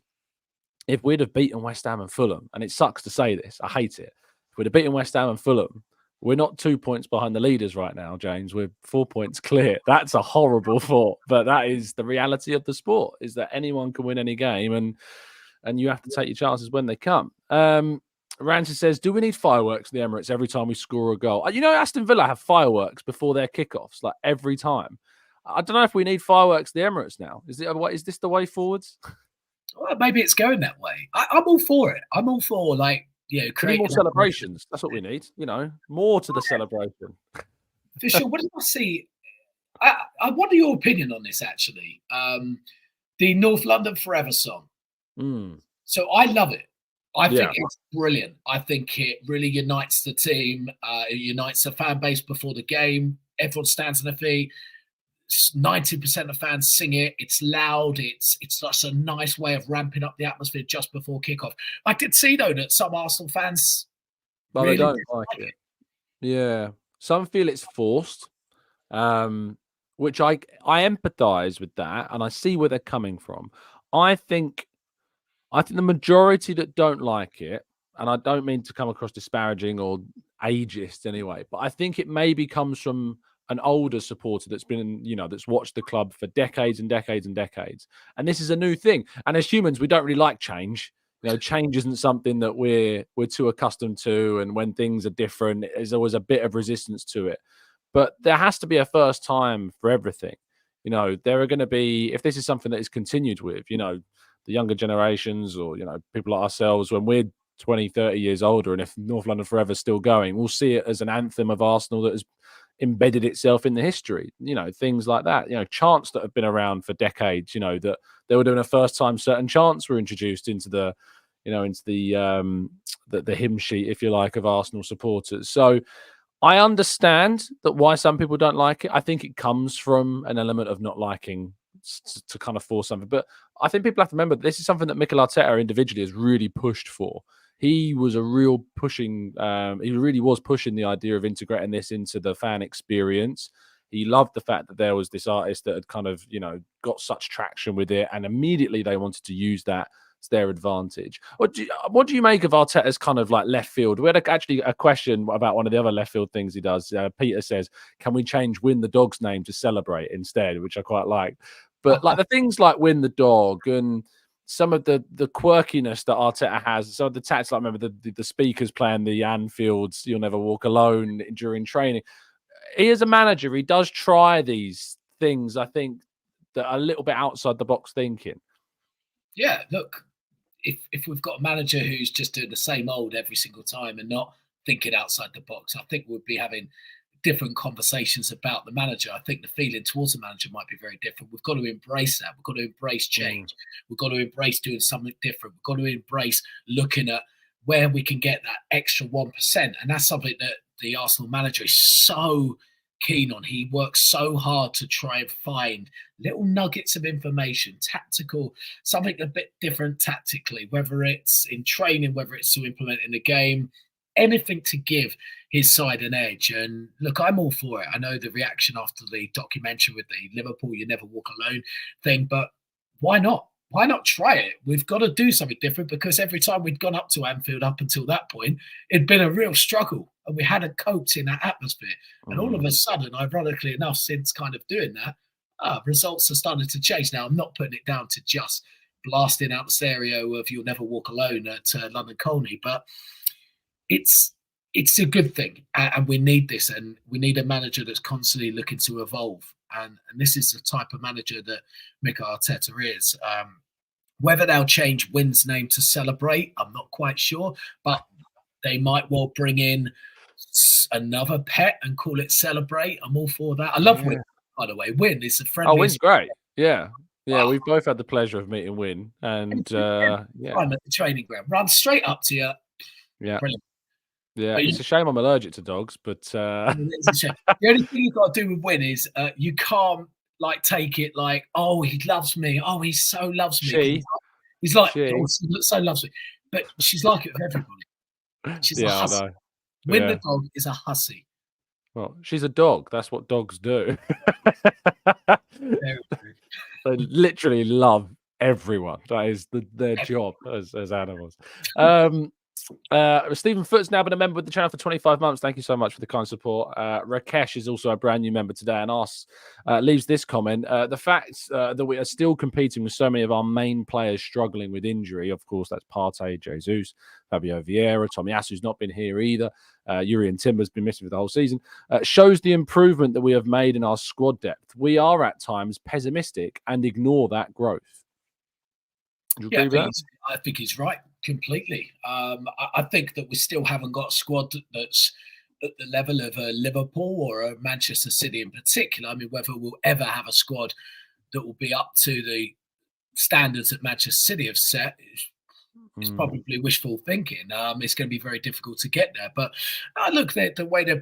Speaker 1: If we'd have beaten West Ham and Fulham, and it sucks to say this, I hate it. If we'd have beaten West Ham and Fulham, we're not 2 points behind the leaders right now, James. We're 4 points clear. That's a horrible thought, but that is the reality of the sport, is that anyone can win any game, and you have to take your chances when they come. Rancy says, do we need fireworks in the Emirates every time we score a goal? Aston Villa have fireworks before their kickoffs, like every time. I don't know if we need fireworks in the Emirates now. Is this the way forwards?
Speaker 2: Well, maybe it's going that way. I'm all for it. I'm all for
Speaker 1: creating more celebrations. That's what we need. More to the celebration.
Speaker 2: For sure. What did I see? I wonder your opinion on this, actually. The North London Forever song. So I love it. I think it's brilliant. I think it really unites the team. It unites the fan base before the game. Everyone stands on their feet. 90% of fans sing it. It's loud. It's just a nice way of ramping up the atmosphere just before kickoff. I did see though that some Arsenal fans
Speaker 1: But they
Speaker 2: really
Speaker 1: don't like
Speaker 2: dislike
Speaker 1: it.
Speaker 2: it.
Speaker 1: Yeah. Some feel it's forced, which I empathise with that, and I see where they're coming from. I think the majority that don't like it, and I don't mean to come across disparaging or ageist anyway, but I think it maybe comes from an older supporter that's been, that's watched the club for decades and decades and decades. And this is a new thing. And as humans, we don't really like change. Change isn't something that we're too accustomed to. And when things are different, there's always a bit of resistance to it. But there has to be a first time for everything. There are going to be, if this is something that is continued with, the younger generations or, people like ourselves, when we're 20, 30 years older, and if North London Forever is still going, we'll see it as an anthem of Arsenal that has embedded itself in the history, things like that, chants that have been around for decades, that they were doing a first time certain chants were introduced into the, the hymn sheet, if you like, of Arsenal supporters. So I understand that why some people don't like it. I think it comes from an element of not liking to kind of force something. But I think people have to remember this is something that Mikel Arteta individually has really pushed for. He was a real pushing, he really was pushing the idea of integrating this into the fan experience. He loved the fact that there was this artist that had kind of, got such traction with it. And immediately they wanted to use that to their advantage. What do you make of Arteta's kind of like left field? We had actually a question about one of the other left field things he does. Peter says, can we change Win the Dog's name to Celebrate instead, which I quite like. But like the things like Win the Dog and some of the quirkiness that Arteta has, some of the tactics, like remember the speakers playing the Anfields, You'll Never Walk Alone during training. He is a manager. He does try these things, I think, that are a little bit outside the box thinking.
Speaker 2: Yeah, look, if we've got a manager who's just doing the same old every single time and not thinking outside the box, I think we'll be having different conversations about the manager. I think the feeling towards the manager might be very different. We've got to embrace that. We've got to embrace change. We've got to embrace doing something different. We've got to embrace looking at where we can get that extra 1%. And that's something that the Arsenal manager is so keen on. He works so hard to try and find little nuggets of information, tactical, something a bit different tactically, whether it's in training, whether it's to implement in the game, anything to give his side an edge. And look, I'm all for it. I know the reaction after the documentary with the Liverpool You Never Walk Alone thing, but why not? Why not try it? We've got to do something different, because every time we'd gone up to Anfield up until that point, it'd been a real struggle and we hadn't coped in that atmosphere. And all of a sudden, ironically enough, since kind of doing that, results are starting to change. Now, I'm not putting it down to just blasting out the stereo of You'll Never Walk Alone at London Colney, but it's a good thing, and we need this, and we need a manager that's constantly looking to evolve, and this is the type of manager that Mikel Arteta is. Whether they'll change Win's name to Celebrate, I'm not quite sure, but they might well bring in another pet and call it Celebrate. I'm all for that. I love Win, by the way. Win is the friendliest.
Speaker 1: Oh, Win's great. Yeah. Yeah, we've both had the pleasure of meeting Win, and
Speaker 2: time at the training ground, run straight up to you.
Speaker 1: Yeah.
Speaker 2: Brilliant.
Speaker 1: Yeah, it's a shame I'm allergic to dogs, but
Speaker 2: it's a shame. The only thing you've got to do with Win is you can't like take it like, oh, he loves me. Oh, he so loves me. He's like, oh, she so loves me. But she's like it with everybody. She's a hussy. Win the dog is a hussy.
Speaker 1: Well, she's a dog. That's what dogs do. They literally love everyone. That is their job as animals. Stephen Foot's now been a member of the channel for 25 months. Thank you so much for the kind support. Rakesh is also a brand new member today and leaves this comment. The fact that we are still competing with so many of our main players struggling with injury, of course, that's Partey, Jesus, Fabio Vieira, Tomiyasu's not been here either. Yuri and Timber's been missing for the whole season. Shows the improvement that we have made in our squad depth. We are at times pessimistic and ignore that growth.
Speaker 2: Yeah, I think he's right completely. I think that we still haven't got a squad that's at the level of a Liverpool or a Manchester City in particular. I mean, whether we'll ever have a squad that will be up to the standards that Manchester City have set is it's
Speaker 1: Mm.
Speaker 2: probably wishful thinking. It's going to be very difficult to get there. But look, the way they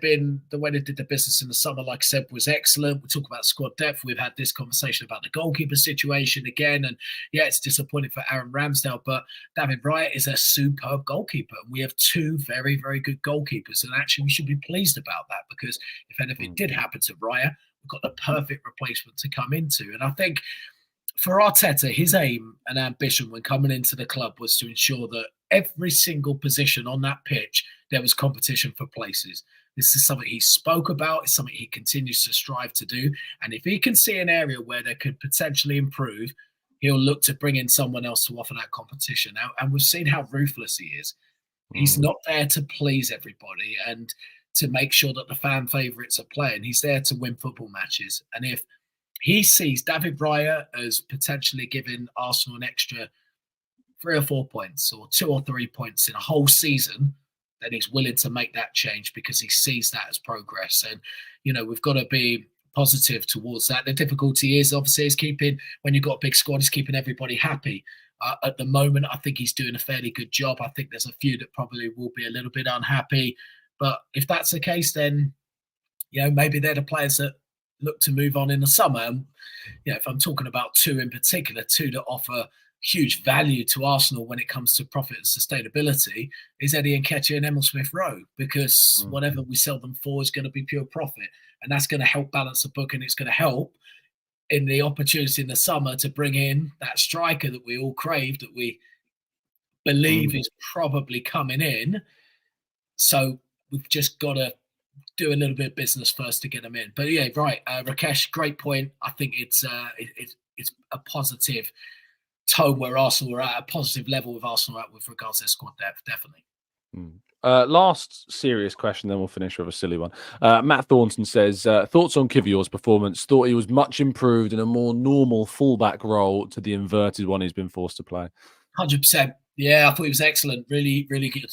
Speaker 2: did the business in the summer, like I said, was excellent. We talk about squad depth. We've had this conversation about the goalkeeper situation again, and yeah, it's disappointing for Aaron Ramsdale, but David Raya is a superb goalkeeper. We have two very, very good goalkeepers, and actually we should be pleased about that, because if anything did happen to Raya, we've got the perfect replacement to come into. And I think for Arteta, his aim and ambition when coming into the club was to ensure that every single position on that pitch, there was competition for places. This is something he spoke about. It's something he continues to strive to do. And if he can see an area where they could potentially improve, he'll look to bring in someone else to offer that competition. And we've seen how ruthless he is. He's not there to please everybody and to make sure that the fan favourites are playing. He's there to win football matches. And if he sees David Raya as potentially giving Arsenal an extra 3 or 4 points or 2 or 3 points in a whole season, then he's willing to make that change because he sees that as progress. And, we've got to be positive towards that. The difficulty is obviously when you've got a big squad, is keeping everybody happy. At the moment, I think he's doing a fairly good job. I think there's a few that probably will be a little bit unhappy. But if that's the case, then, maybe they're the players that look to move on in the summer. And, if I'm talking about two in particular, two that offer huge value to Arsenal when it comes to profit and sustainability, is Eddie Nketiah and Emil Smith-Rowe, because whatever we sell them for is going to be pure profit. And that's going to help balance the book, and it's going to help in the opportunity in the summer to bring in that striker that we all crave, that we believe is probably coming in. So we've just got to do a little bit of business first to get them in. But yeah, right, Rakesh, great point. I think it's a positive tone where Arsenal are at, a positive level with Arsenal at with regards to their squad depth, definitely.
Speaker 1: Last serious question, then we'll finish with a silly one. Matt Thornton says, thoughts on Kivior's performance? Thought he was much improved in a more normal fullback role to the inverted one he's been forced to play.
Speaker 2: 100%. Yeah, I thought he was excellent. Really, really good.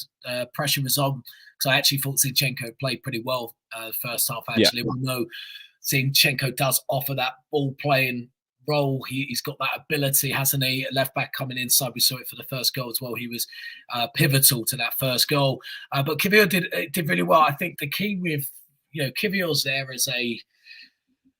Speaker 2: Pressure was on, because I actually thought Zinchenko played pretty well first half, actually. Yeah. We know Zinchenko does offer that ball-playing role. He's got that ability, hasn't he? Left back coming inside. We saw it for the first goal as well. He was pivotal to that first goal. But Kivior did really well. I think the key with, Kivior's there as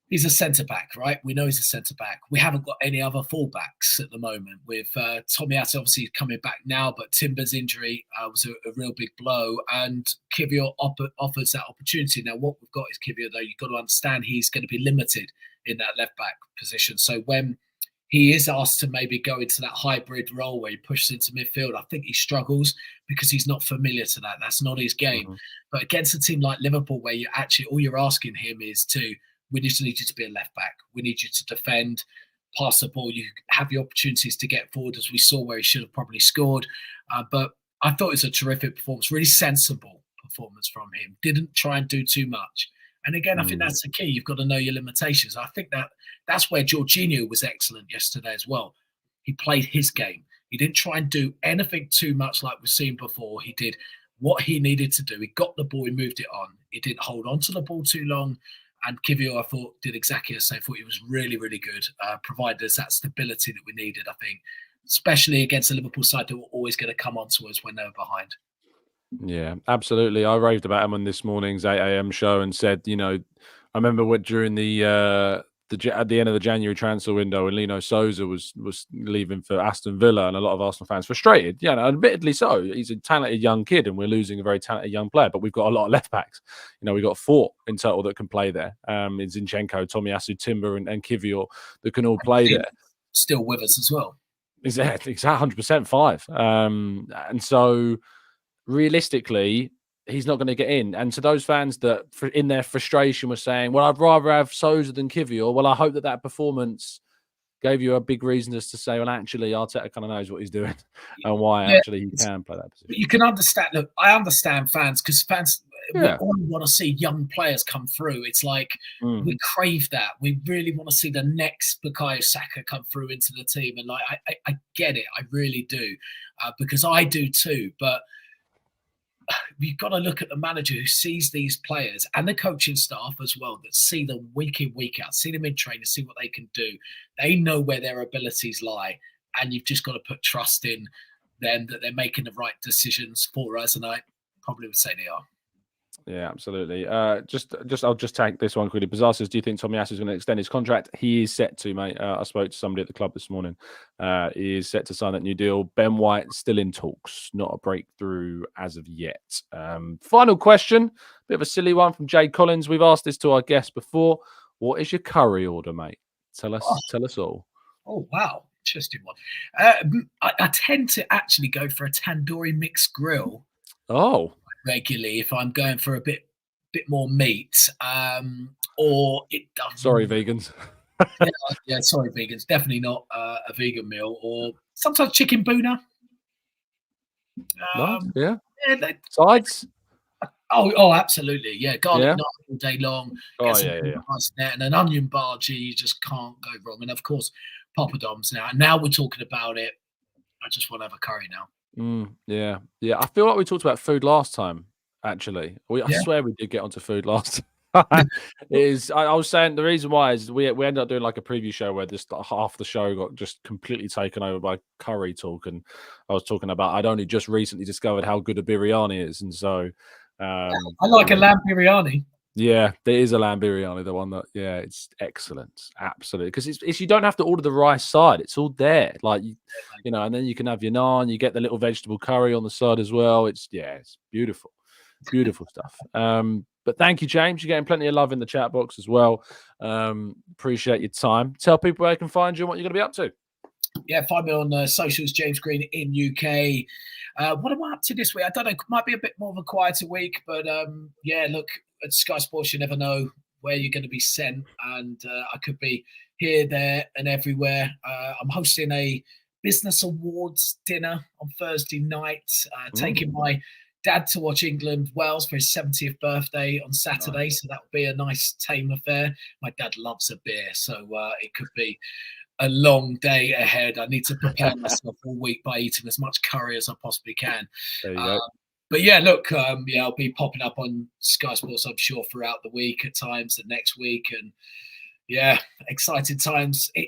Speaker 2: he's a centre-back, right? We know he's a centre-back. We haven't got any other full-backs at the moment. With Tomiyasu obviously coming back now, but Timber's injury was a real big blow, and Kivior offers that opportunity. Now, what we've got is Kivior, though, you've got to understand he's going to be limited in that left-back position. So when he is asked to maybe go into that hybrid role where he pushes into midfield, I think he struggles because he's not familiar to that. That's not his game. But against a team like Liverpool, where you actually all you're asking him is we need you to be a left back. We need you to defend, pass the ball. You have the opportunities to get forward, as we saw where he should have probably scored. But I thought it was a terrific performance, really sensible performance from him. Didn't try and do too much. And again, I think that's the key. You've got to know your limitations. I think that's where Jorginho was excellent yesterday as well. He played his game. He didn't try and do anything too much like we've seen before. He did what he needed to do. He got the ball, he moved it on. He didn't hold on to the ball too long. And Kivior, I thought, did exactly the same. I thought he was really, really good. Provided us that stability that we needed, I think, especially against the Liverpool side that were always going to come onto us when they were behind.
Speaker 1: Yeah, absolutely. I raved about him on this morning's 8 a.m. show and said, I remember during the at the end of the January transfer window, when Lino Souza was leaving for Aston Villa, and a lot of Arsenal fans frustrated. Admittedly so. He's a talented young kid, and we're losing a very talented young player. But we've got a lot of left backs. We've got 4 in total that can play there. It's Zinchenko, Tomiyasu, Timber, and Kivior that can all play there.
Speaker 2: Still with us as well.
Speaker 1: Exactly, 100% 5. And so realistically, he's not going to get in. And to those fans that in their frustration were saying, well, I'd rather have Souza than Kivior. Well, I hope that performance gave you a big reason just to say, well, actually, Arteta kind of knows what he's doing and why actually he can play that position.
Speaker 2: You can understand. Look, I understand fans, because fans we all want to see young players come through. It's like we crave that. We really want to see the next Bukayo Saka come through into the team. And I get it. I really do, because I do too. But you've got to look at the manager who sees these players, and the coaching staff as well, that see them week in, week out, see them in training, see what they can do. They know where their abilities lie, and you've just got to put trust in them that they're making the right decisions for us, and I probably would say they are.
Speaker 1: Yeah, absolutely. I'll just tag this one quickly. Bizarre says, do you think Tommy Asu is going to extend his contract? He is set to, mate. I spoke to somebody at the club this morning. He is set to sign that new deal. Ben White still in talks, not a breakthrough as of yet. Final question, bit of a silly one from Jay Collins. We've asked this to our guests before. What is your curry order, mate? Tell us all.
Speaker 2: Oh wow, interesting one. I tend to actually go for a tandoori mixed grill.
Speaker 1: Oh,
Speaker 2: Regularly if I'm going for a bit more meat, or it doesn't.
Speaker 1: Sorry, vegans.
Speaker 2: Yeah, sorry, vegans. Definitely not a vegan meal, or sometimes chicken booner.
Speaker 1: Nice, yeah.
Speaker 2: Yeah,
Speaker 1: Sides?
Speaker 2: Oh, absolutely. Yeah, garlic
Speaker 1: Yeah.
Speaker 2: naan all day long.
Speaker 1: Oh,
Speaker 2: Get some
Speaker 1: yeah.
Speaker 2: nice net and an onion bhaji. You just can't go wrong. And of course, poppadoms. Now we're talking about it. I just want to have a curry now.
Speaker 1: Yeah. I feel like we talked about food last time. Actually, I
Speaker 2: Yeah.
Speaker 1: swear we did get onto food last time. I was saying the reason why is we ended up doing like a preview show where this half the show got just completely taken over by curry talk, and I was talking about I'd only just recently discovered how good a biryani is, and so
Speaker 2: I like a lamb biryani.
Speaker 1: Yeah, there is a lamb biryani, the one that, yeah, it's excellent. Absolutely. Because it's you don't have to order the rice side. It's all there. Like, you know, and then you can have your naan, you get the little vegetable curry on the side as well. It's beautiful. Beautiful stuff. But thank you, James. You're getting plenty of love in the chat box as well. Appreciate your time. Tell people where they can find you and what you're going to be up to.
Speaker 2: Yeah, find me on socials, James Green in UK. What am I up to this week? I don't know. Might be a bit more of a quieter week, but yeah, look, at Sky Sports, you never know where you're going to be sent, and I could be here, there, and everywhere. I'm hosting a business awards dinner on Thursday night, taking my dad to watch England Wales for his 70th birthday on Saturday. Nice. So that will be a nice tame affair. My dad loves a beer, so it could be a long day ahead. I need to prepare myself all week by eating as much curry as I possibly can.
Speaker 1: There you go.
Speaker 2: But yeah, look, I'll be popping up on Sky Sports, I'm sure, throughout the week at times, and next week, and yeah, exciting times. Do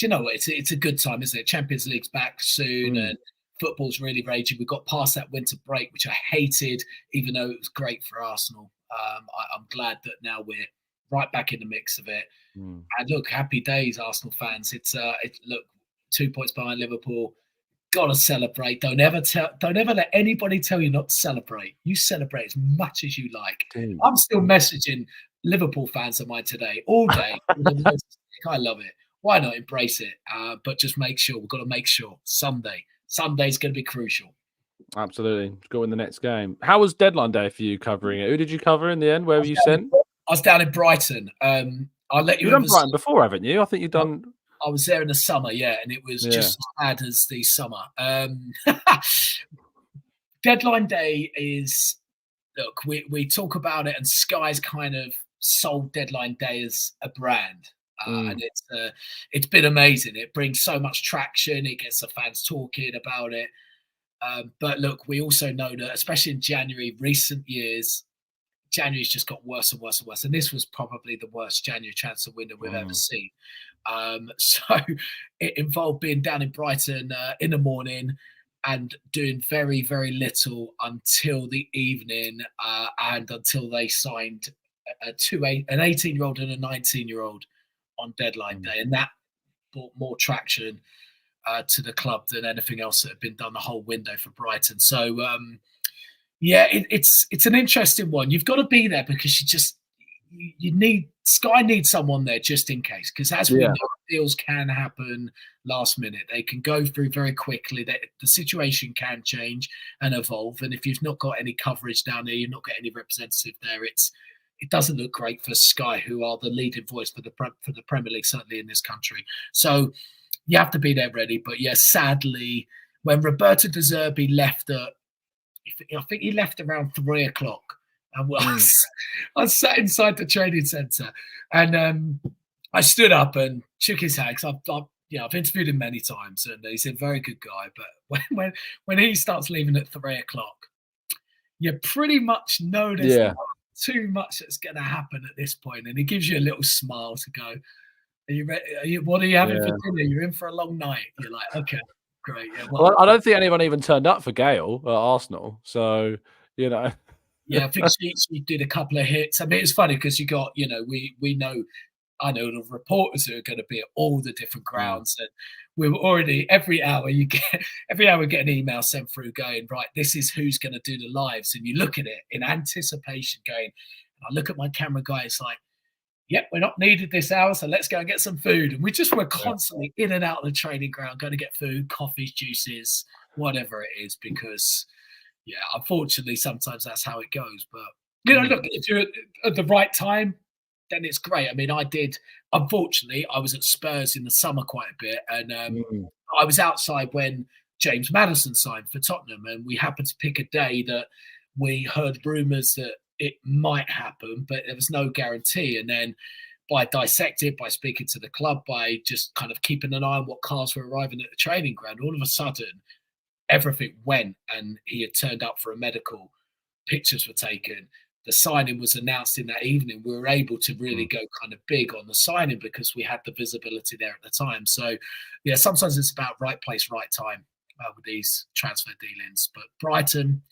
Speaker 2: you know what? It's a good time, isn't it? Champions League's back soon, and football's really raging. We got past that winter break, which I hated, even though it was great for Arsenal. I'm glad that now we're right back in the mix of it. And look, happy days, Arsenal fans. It's look, 2 points behind Liverpool. Gotta celebrate. Don't ever let anybody tell you not to celebrate. You celebrate as much as you like. Dude. I'm still messaging Liverpool fans of mine today all day. I love it. Why not embrace it? But just make sure, we've got to make sure Sunday's going to be crucial.
Speaker 1: Absolutely. Go in the next game. How was deadline day for you covering it? Who did you cover in the end? Where were you sent?
Speaker 2: I was down in Brighton. I'll let you.
Speaker 1: You've done Brighton before, haven't you? I think you've done.
Speaker 2: I was there in the summer, yeah, and it was just as bad as the summer. Deadline day is, look, we talk about it, and Sky's kind of sold Deadline Day as a brand, and it's been amazing. It brings so much traction. It gets the fans talking about it. But look, we also know that, especially in January, recent years, January's just got worse and worse and worse. And this was probably the worst January transfer window we've ever seen. So it involved being down in Brighton in the morning and doing very, very little until the evening and until they signed an 18-year-old and a 19-year-old on deadline day. And that brought more traction to the club than anything else that had been done the whole window for Brighton. So, yeah, it's an interesting one. You've got to be there because Sky needs someone there just in case. Because as we know, deals can happen last minute. They can go through very quickly. The situation can change and evolve. And if you've not got any coverage down there, you've not got any representative there, it doesn't look great for Sky, who are the leading voice for the Premier League, certainly in this country. So you have to be there ready. But yeah, sadly, when Roberto De Zerbi left I think he left around 3:00, and I sat inside the training centre, and I stood up and shook his hand. I've interviewed him many times, and he's a very good guy. But when he starts leaving at 3:00, you pretty much know there's not too much that's going to happen at this point, and he gives you a little smile to go, "Are you ready? What are you having for dinner? You're in for a long night." You're like, "Okay, Great. Yeah.
Speaker 1: Well, I don't think anyone even turned up for Gale at Arsenal. So, you know.
Speaker 2: Yeah, I think she did a couple of hits. I mean, it's funny because you got, you know, we know, I know the reporters who are going to be at all the different grounds, and we were already every hour we get an email sent through going, right, this is who's going to do the lives, and you look at it in anticipation, going, and I look at my camera guy, it's like, yep, we're not needed this hour, so let's go and get some food. And we just were constantly in and out of the training ground, going to get food, coffees, juices, whatever it is, because yeah, unfortunately, sometimes that's how it goes. But you know, look, if you're at the right time, then it's great. I mean, unfortunately, I was at Spurs in the summer quite a bit, and I was outside when James Maddison signed for Tottenham, and we happened to pick a day that we heard rumours that it might happen, but there was no guarantee. And then by dissecting, by speaking to the club, by just kind of keeping an eye on what cars were arriving at the training ground, all of a sudden, everything went, and he had turned up for a medical. Pictures were taken. The signing was announced in that evening. We were able to really go kind of big on the signing because we had the visibility there at the time. So, yeah, sometimes it's about right place, right time with these transfer dealings. But Brighton,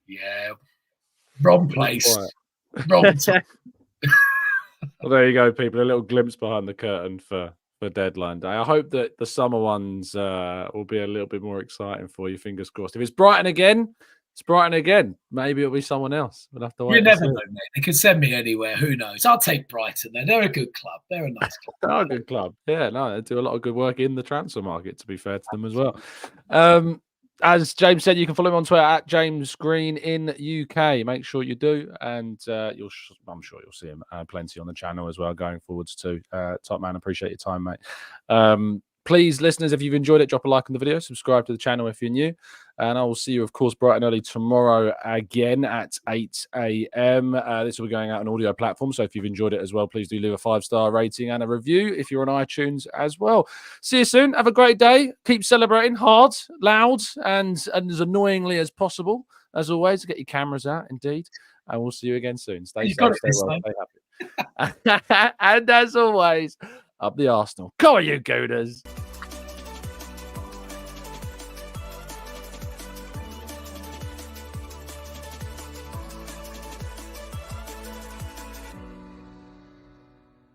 Speaker 2: yeah, wrong place, wrong time.
Speaker 1: Well, there you go, people. A little glimpse behind the curtain for deadline day. I hope that the summer ones will be a little bit more exciting for you. Fingers crossed. If it's Brighton again, it's Brighton again. Maybe it'll be someone else. We'll have to wait.
Speaker 2: You never know, mate. They can send me anywhere. Who knows? I'll take Brighton. They're a good club. They're a nice club.
Speaker 1: They're a good club. Yeah, no, they do a lot of good work in the transfer market, to be fair to them as well. As James said, you can follow him on Twitter at James Green in UK. Make sure you do, and I'm sure you'll see him plenty on the channel as well going forwards too. Top man, appreciate your time, mate. Please, listeners, if you've enjoyed it, drop a like on the video, subscribe to the channel if you're new, and I will see you, of course, bright and early tomorrow again at 8 a.m. This will be going out on audio platform, so if you've enjoyed it as well, please do leave a 5-star rating and a review if you're on iTunes as well. See you soon. Have a great day. Keep celebrating hard, loud, and as annoyingly as possible. As always, get your cameras out, indeed, and we'll see you again soon. Stay safe, stay well, stay happy. And as always, up the Arsenal. Come on, you Gooners.